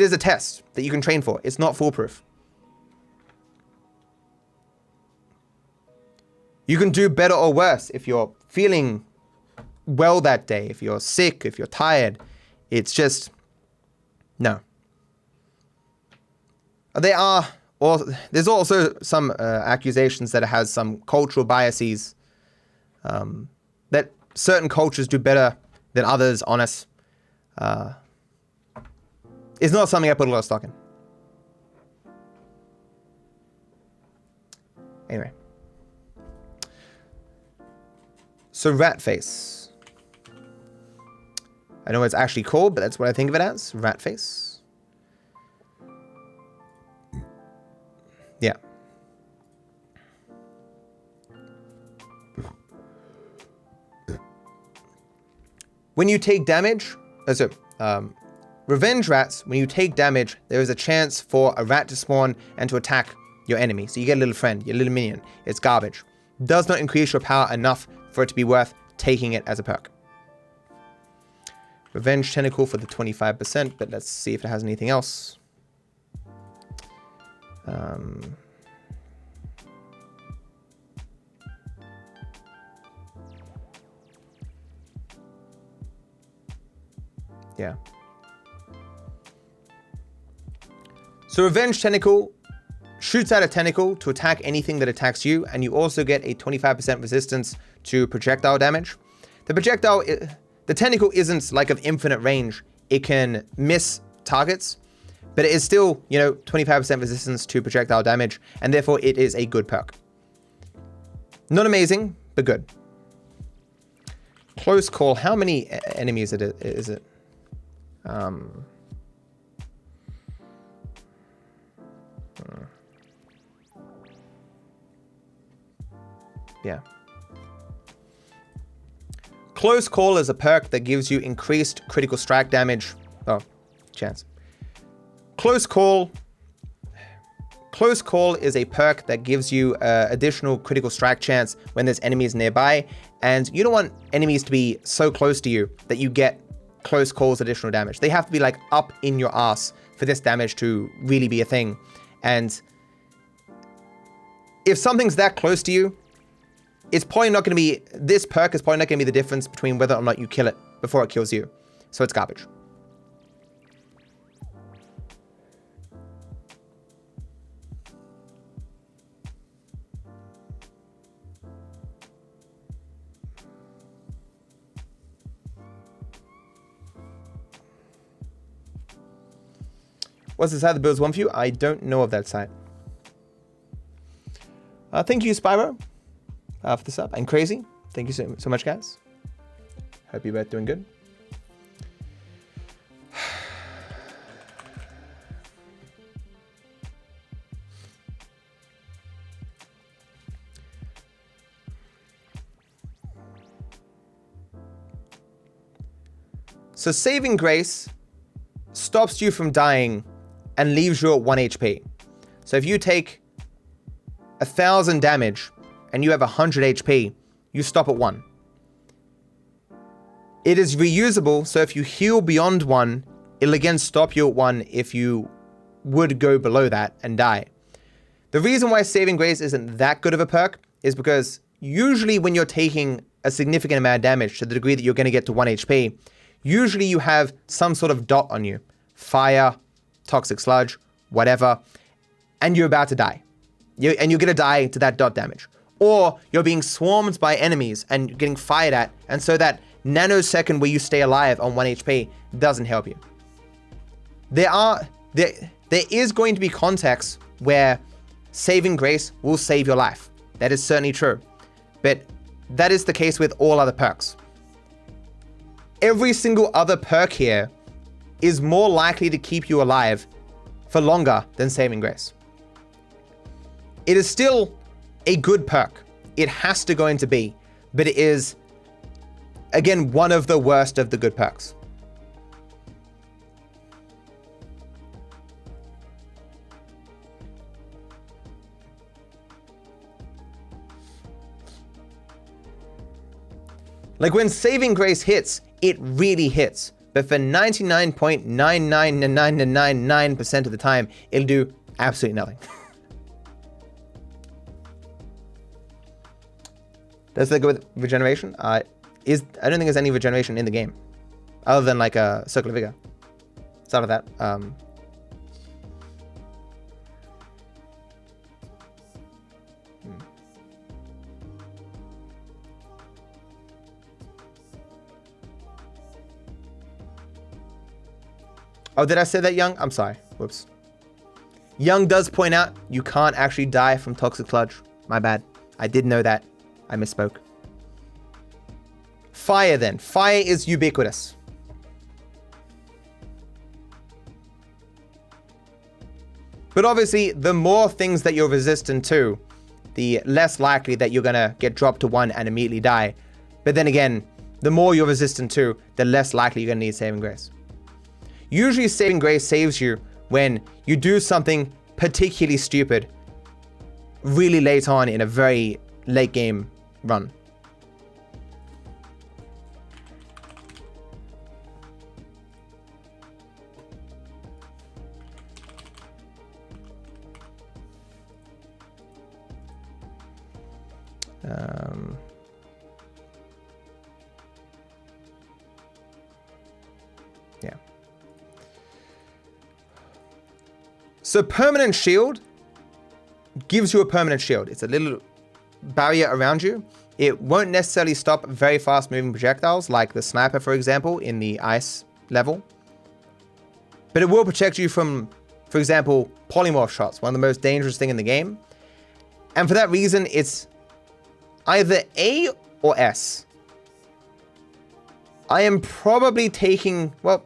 is a test that you can train for. It's not foolproof. You can do better or worse if you're feeling well that day, if you're sick, if you're tired. It's just, no. There's also some accusations that it has some cultural biases, that certain cultures do better than others on us. It's not something I put a lot of stock in. Anyway. So rat face. I know what it's actually called, but that's what I think of it as. Rat face. Yeah. When you take damage, revenge rats, when you take damage, there is a chance for a rat to spawn and to attack your enemy. So you get a little friend, your little minion. It's garbage. Does not increase your power enough for it to be worth taking it as a perk. Revenge tentacle for the 25%, but let's see if it has anything else. Yeah. So Revenge Tentacle shoots out a tentacle to attack anything that attacks you, and you also get a 25% resistance to projectile damage. The tentacle isn't like of infinite range. It can miss targets, but it is still, 25% resistance to projectile damage, and therefore it is a good perk. Not amazing, but good. Close call. How many enemies is it? Yeah. Close call is a perk that gives you increased critical strike damage. Oh, chance. Close call is a perk that gives you additional critical strike chance when there's enemies nearby, and you don't want enemies to be so close to you that you get close calls additional damage. They have to be like up in your ass for this damage to really be a thing. And if something's that close to you, it's probably not going to be, this perk is probably not going to be the difference between whether or not you kill it before it kills you. So it's garbage. What's the site that builds one for you? I don't know of that site. Thank you, Spyro, for the sub. And Crazy, thank you so much, guys. Hope you're both doing good. So Saving Grace stops you from dying and leaves you at 1 HP. So if you take 1,000 damage and you have 100 HP, you stop at 1. It is reusable, so if you heal beyond 1, it'll again stop you at 1 if you would go below that and die. The reason why Saving Grace isn't that good of a perk is because usually when you're taking a significant amount of damage to the degree that you're going to get to 1 HP, usually you have some sort of dot on you. Fire, toxic sludge, whatever, and you're about to die. You're going to die to that dot damage. Or you're being swarmed by enemies and getting fired at, and so that nanosecond where you stay alive on 1 HP doesn't help you. There is going to be contexts where Saving Grace will save your life. That is certainly true. But that is the case with all other perks. Every single other perk here is more likely to keep you alive for longer than Saving Grace. It is still a good perk. It has to go into B, but it is, again, one of the worst of the good perks. Like when Saving Grace hits, it really hits. But for 99.99999% of the time, it'll do absolutely nothing. Does that go with regeneration? I don't think there's any regeneration in the game, other than like a Circle of Vigor. Start of that. Oh, did I say that, Young? I'm sorry. Whoops. Young does point out you can't actually die from toxic sludge. My bad. I did know that. I misspoke. Fire then. Fire is ubiquitous. But obviously, the more things that you're resistant to, the less likely that you're gonna get dropped to 1 and immediately die. But then again, the more you're resistant to, the less likely you're gonna need Saving Grace. Usually Saving Grace saves you when you do something particularly stupid really late on in a very late game run. Yeah. So Permanent Shield gives you a permanent shield. It's a little barrier around you. It won't necessarily stop very fast moving projectiles like the sniper, for example, in the ice level. But it will protect you from, for example, polymorph shots, one of the most dangerous thing in the game. And for that reason, it's either A or S. I am probably taking, well,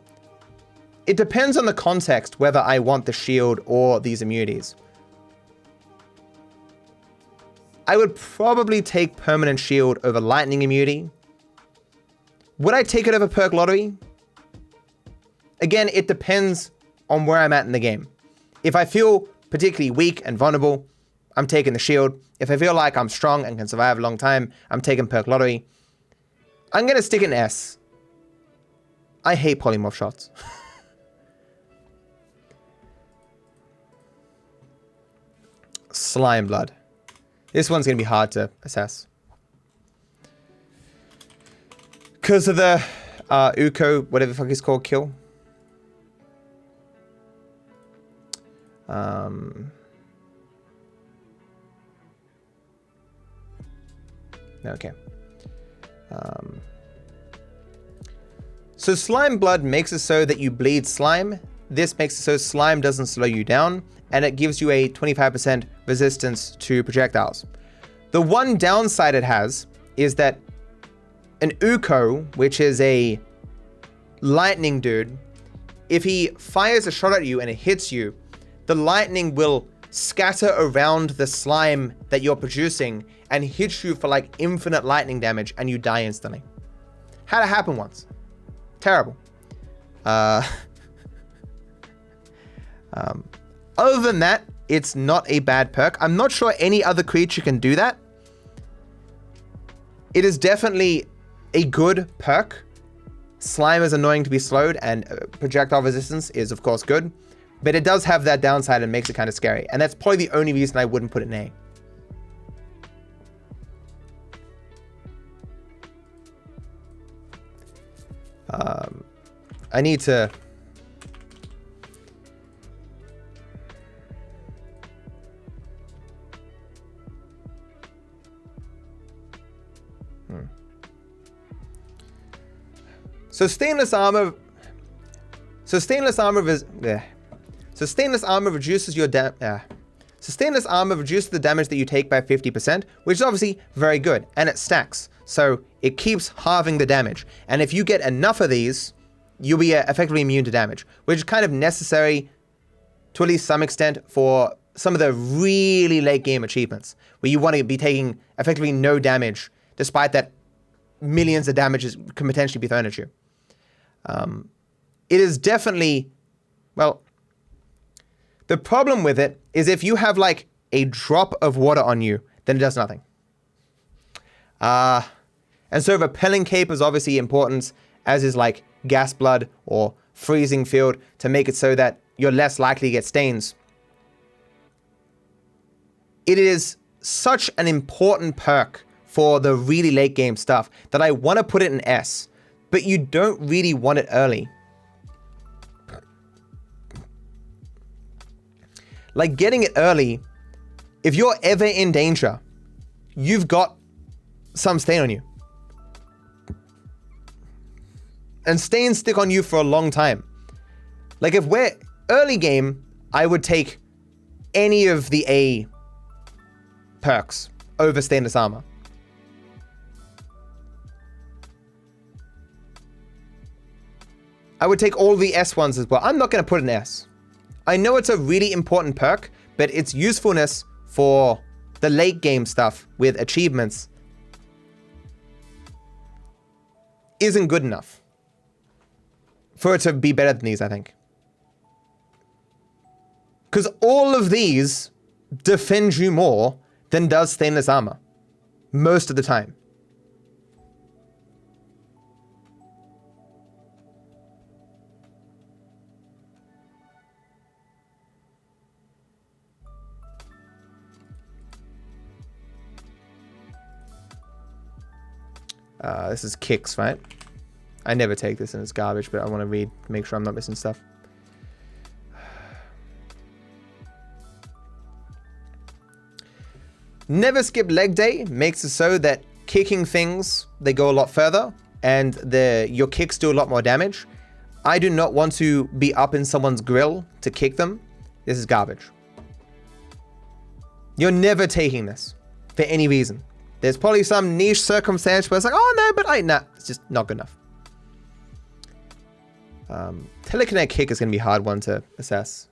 it depends on the context whether I want the shield or these immunities. I would probably take permanent shield over lightning immunity. Would I take it over perk lottery? Again, it depends on where I'm at in the game. If I feel particularly weak and vulnerable, I'm taking the shield. If I feel like I'm strong and can survive a long time, I'm taking perk lottery. I'm going to stick in S. I hate polymorph shots. Slime blood. This one's going to be hard to assess. Because of the Uko, whatever the fuck it's called, kill. Okay. So slime blood makes it so that you bleed slime. This makes it so slime doesn't slow you down, and it gives you a 25% resistance to projectiles. The one downside it has is that an Uko, which is a lightning dude, if he fires a shot at you and it hits you, the lightning will scatter around the slime that you're producing and hit you for like infinite lightning damage, and you die instantly. Had it happen once. Terrible. Other than that, it's not a bad perk. I'm not sure any other creature can do that. It is definitely a good perk. Slime is annoying to be slowed, and projectile resistance is of course good, but it does have that downside and makes it kind of scary. And that's probably the only reason I wouldn't put it in A. I need to... So stainless armor reduces your stainless armor reduces the damage that you take by 50%, which is obviously very good, and it stacks. So it keeps halving the damage. And if you get enough of these, you'll be effectively immune to damage, which is kind of necessary to at least some extent for some of the really late game achievements, where you want to be taking effectively no damage, despite that millions of damages can potentially be thrown at you. It is definitely, well, the problem with it is if you have like a drop of water on you, then it does nothing. And so repelling cape is obviously important, as is like gas blood or freezing field, to make it so that you're less likely to get stains. It is such an important perk for the really late game stuff that I want to put it in S, but you don't really want it early. Like getting it early, if you're ever in danger, you've got some stain on you. And stains stick on you for a long time. Like if we're early game, I would take any of the A perks over stainless armor. I would take all the S ones as well. I'm not going to put an S. I know it's a really important perk, but its usefulness for the late game stuff with achievements isn't good enough for it to be better than these, I think. Because all of these defend you more than does stainless armor most of the time. This is kicks, right? I never take this and it's garbage, but I want to read, make sure I'm not missing stuff. Never skip leg day makes it so that kicking things, they go a lot further and your kicks do a lot more damage. I do not want to be up in someone's grill to kick them. This is garbage. You're never taking this for any reason. There's probably some niche circumstance where it's like, oh no, but nah, it's just not good enough. Telekinetic kick is going to be a hard one to assess.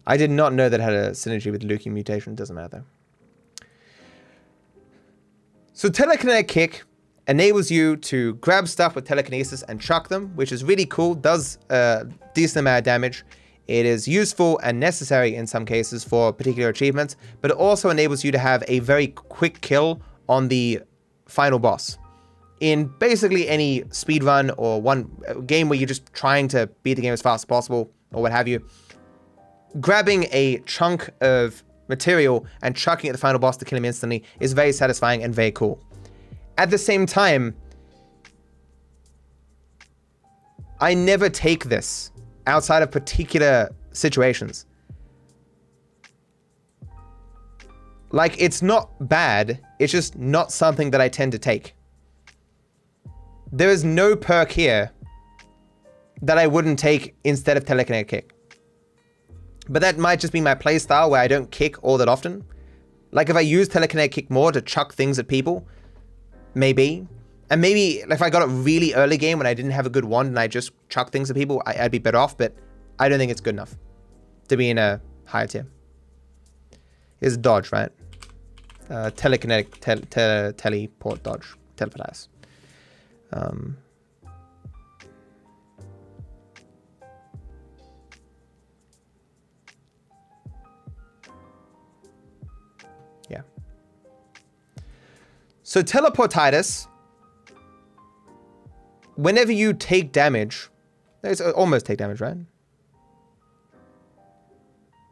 I did not know that it had a synergy with Lukey mutation. Doesn't matter. So telekinetic kick enables you to grab stuff with telekinesis and chuck them, which is really cool. Does a decent amount of damage. It is useful and necessary in some cases for particular achievements, but it also enables you to have a very quick kill on the final boss. In basically any speedrun or one game where you're just trying to beat the game as fast as possible or what have you, grabbing a chunk of material and chucking it at the final boss to kill him instantly is very satisfying and very cool. At the same time, I never take this outside of particular situations. Like, it's not bad, it's just not something that I tend to take. There is no perk here that I wouldn't take instead of telekinetic kick. But that might just be my playstyle where I don't kick all that often. Like if I use telekinetic kick more to chuck things at people, maybe. And maybe if I got it really early game when I didn't have a good wand and I just chuck things at people, I'd be better off, but I don't think it's good enough to be in a higher tier. Here's dodge, right? Telekinetic, teleport dodge, teleportize. Yeah. So teleportitis, whenever you take damage, it's almost take damage, right?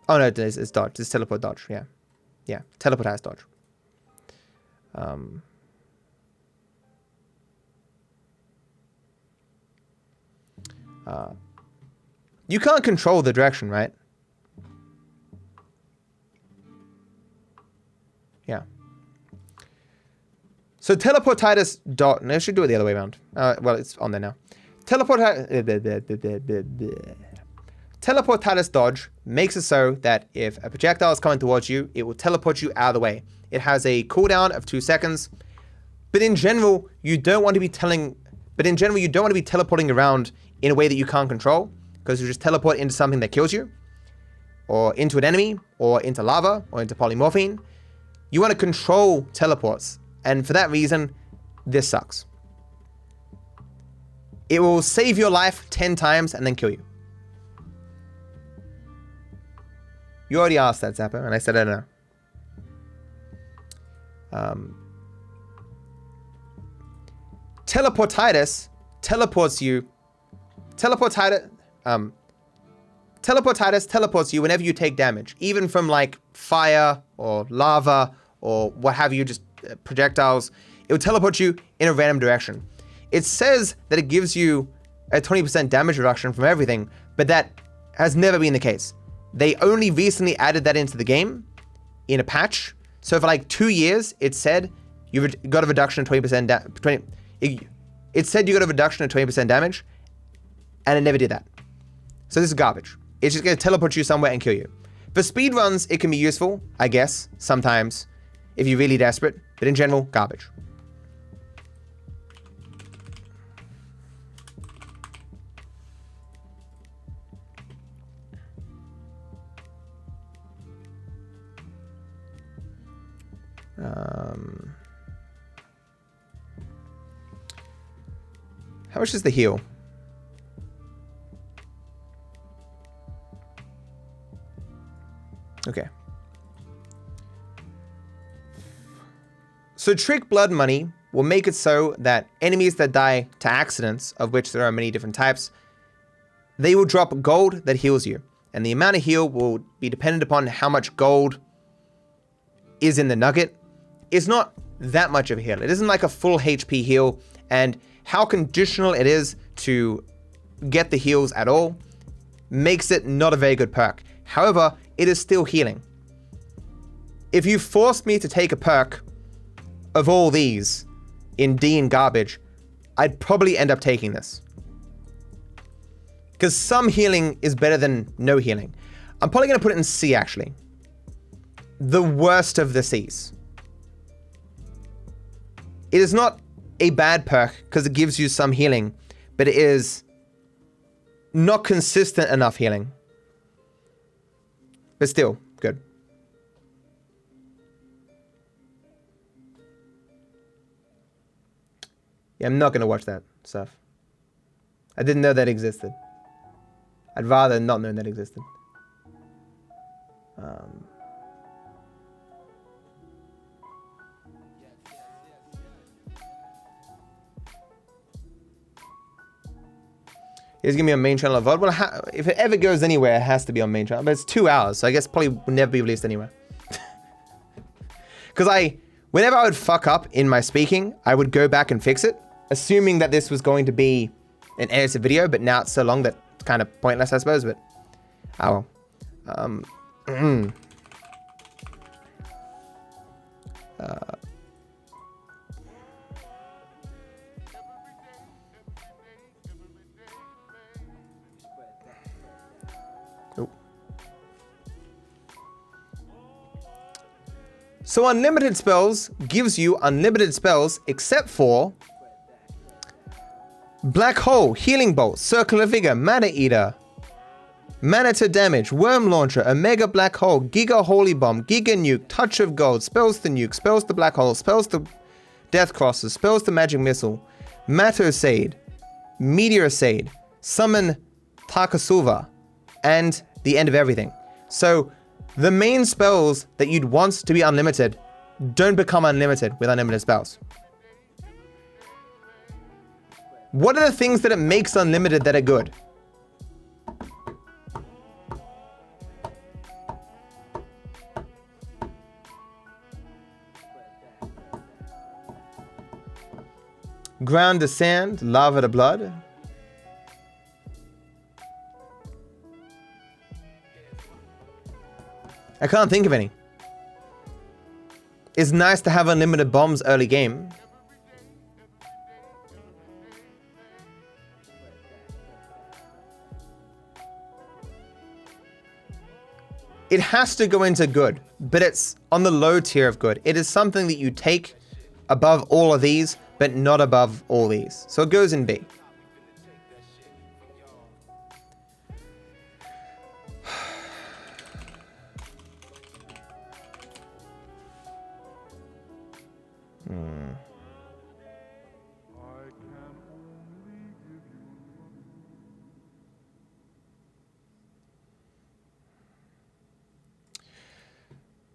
Oh no, it's dodge. It's teleport dodge. Yeah, yeah. Teleportize dodge. You can't control the direction, right? Yeah. So teleportitis dot. No, I should do it the other way around. Well, it's on there now. Teleportitis dodge makes it so that if a projectile is coming towards you, it will teleport you out of the way. It has a cooldown of 2 seconds, but in general, you don't want to be teleporting around in a way that you can't control, because you just teleport into something that kills you, or into an enemy, or into lava, or into polymorphine. You want to control teleports, and for that reason, this sucks. It will save your life 10 times and then kill you. You already asked that, Zapper, and I said I don't know. Teleportitis teleports you. Teleportitis teleports you whenever you take damage, even from like fire or lava or what have you, just projectiles. It will teleport you in a random direction. It says that it gives you a 20% damage reduction from everything, but that has never been the case. They only recently added that into the game in a patch. So for like 2 years, it said you got a reduction of 20%. It said you got a reduction of 20% damage, and it never did that. So this is garbage. It's just going to teleport you somewhere and kill you. For speedruns, it can be useful, I guess, sometimes, if you're really desperate. But in general, garbage. How much is the heal? Okay. So trick blood money will make it so that enemies that die to accidents, of which there are many different types, they will drop gold that heals you. And the amount of heal will be dependent upon how much gold is in the nugget. It's not that much of a heal. It isn't like a full HP heal, and how conditional it is to get the heals at all makes it not a very good perk. However, it is still healing. If you forced me to take a perk of all these in D and garbage, I'd probably end up taking this. Because some healing is better than no healing. I'm probably going to put it in C, actually. The worst of the Cs. It is not a bad perk because it gives you some healing, but it is not consistent enough healing. But still, good. Yeah, I'm not going to watch that stuff. I didn't know that existed. I'd rather not know that existed. It's gonna be on main channel of VOD. Well, if it ever goes anywhere, it has to be on main channel. But it's 2 hours, so I guess probably will never be released anywhere. Because whenever I would fuck up in my speaking, I would go back and fix it, assuming that this was going to be an edited video. But now it's so long that it's kind of pointless, I suppose. But oh well. So unlimited spells gives you unlimited spells except for Black Hole, Healing Bolt, Circular Vigor, Mana Eater, Mana to Damage, Worm Launcher, Omega Black Hole, Giga Holy Bomb, Giga Nuke, Touch of Gold, Spells to Nuke, Spells to Black Hole, Spells to Death Crosses, Spells to Magic Missile, Matosade, Meteorosade, Summon Takasulva, and the end of everything. So the main spells that you'd want to be unlimited don't become unlimited with unlimited spells. What are the things that it makes unlimited that are good? Ground to Sand, Lava to Blood. I can't think of any. It's nice to have unlimited bombs early game. It has to go into good, but it's on the low tier of good. It is something that you take above all of these, but not above all these. So it goes in B.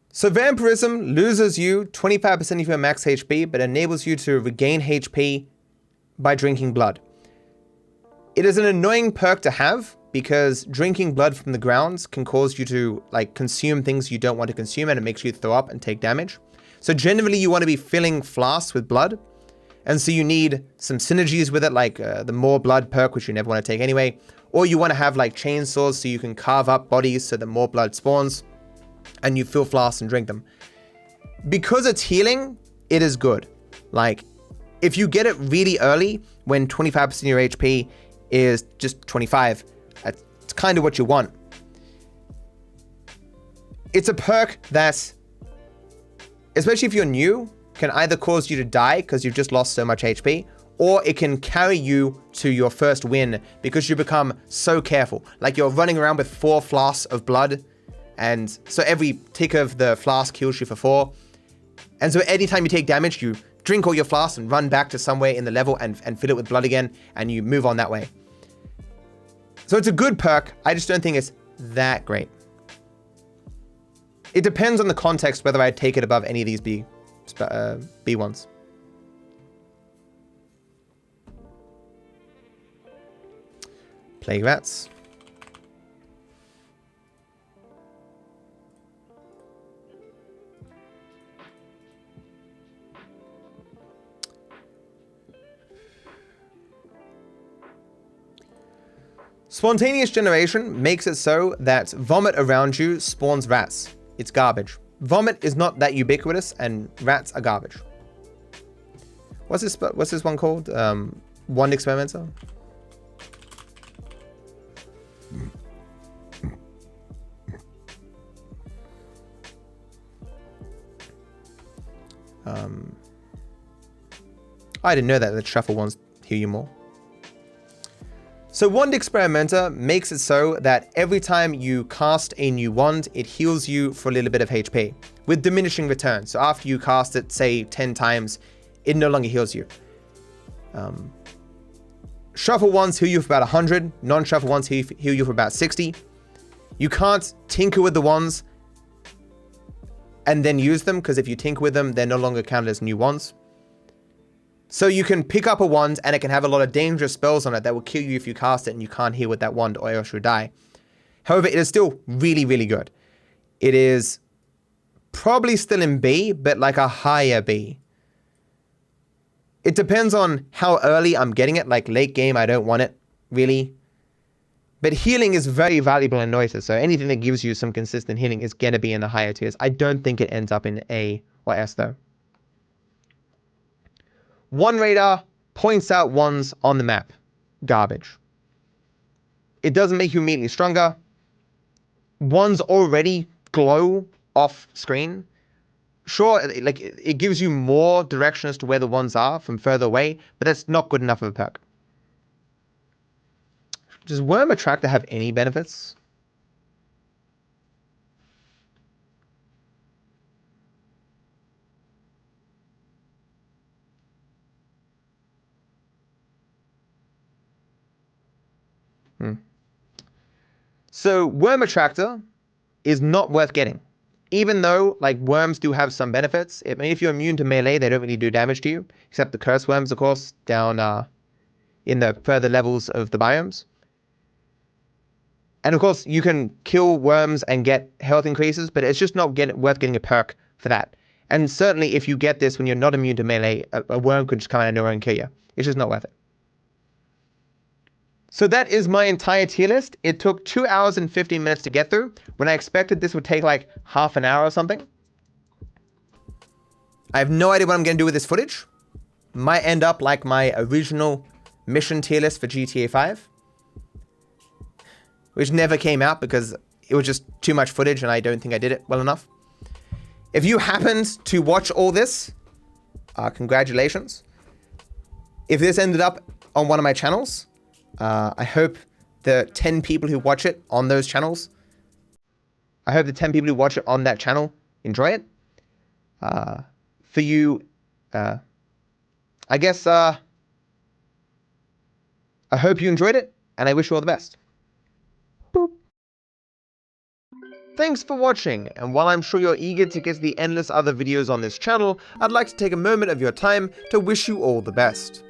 So Vampirism loses you 25% of your max HP, but enables you to regain HP by drinking blood. It is an annoying perk to have because drinking blood from the grounds can cause you to consume things you don't want to consume, and it makes you throw up and take damage. So generally you want to be filling flasks with blood, and so you need some synergies with it, like the more blood perk, which you never want to take anyway, or you want to have chainsaws so you can carve up bodies so that more blood spawns and you fill flasks and drink them. Because it's healing, it is good. If you get it really early, when 25% of your HP is just 25, that's kind of what you want. It's a perk that, especially if you're new, can either cause you to die because you've just lost so much HP, or it can carry you to your first win because you become so careful. You're running around with 4 flasks of blood, and so every tick of the flask heals you for 4. And so anytime you take damage, you drink all your flasks and run back to somewhere in the level and fill it with blood again, and you move on that way. So it's a good perk. I just don't think it's that great. It depends on the context whether I'd take it above any of these B ones. Plague rats. Spontaneous generation makes it so that vomit around you spawns rats. It's garbage. Vomit is not that ubiquitous, and rats are garbage. What's this one called? Wand experimenter? I didn't know that the shuffle ones heal you more. So Wand Experimenter makes it so that every time you cast a new wand, it heals you for a little bit of HP with diminishing returns. So after you cast it, say 10 times, it no longer heals you. Shuffle ones heal you for about 100. Non-shuffle ones heal you for about 60. You can't tinker with the wands and then use them, because if you tinker with them, they're no longer counted as new wands. So you can pick up a wand and it can have a lot of dangerous spells on it that will kill you if you cast it and you can't heal with that wand, or else you'll die. However, it is still really, really good. It is probably still in B, but like a higher B. It depends on how early I'm getting it. Like late game, I don't want it, really. But healing is very valuable in Noita, so anything that gives you some consistent healing is going to be in the higher tiers. I don't think it ends up in A or S, though. One radar points out wands on the map. Garbage. It doesn't make you immediately stronger. Wands already glow off screen. Sure, like it gives you more direction as to where the wands are from further away, but that's not good enough of a perk. Does Worm Attractor have any benefits? So Worm Attractor is not worth getting. Even though, like, worms do have some benefits. I mean, if you're immune to melee, they don't really do damage to you. Except the curse worms, of course, down in the further levels of the biomes. And of course, you can kill worms and get health increases, but it's just not worth getting a perk for that. And certainly, if you get this when you're not immune to melee, a worm could just come out of nowhere and kill you. It's just not worth it. So that is my entire tier list. It took 2 hours and 15 minutes to get through, when I expected this would take like half an hour or something. I have no idea what I'm going to do with this footage. Might end up like my original mission tier list for GTA 5. Which never came out because it was just too much footage and I don't think I did it well enough. If you happened to watch all this, congratulations. If this ended up on one of my channels, I hope the 10 people who watch it on those channels, I hope the 10 people who watch it on that channel enjoy it. For you, I guess, I hope you enjoyed it, and I wish you all the best. Boop. Thanks for watching, and while I'm sure you're eager to get to the endless other videos on this channel, I'd like to take a moment of your time to wish you all the best.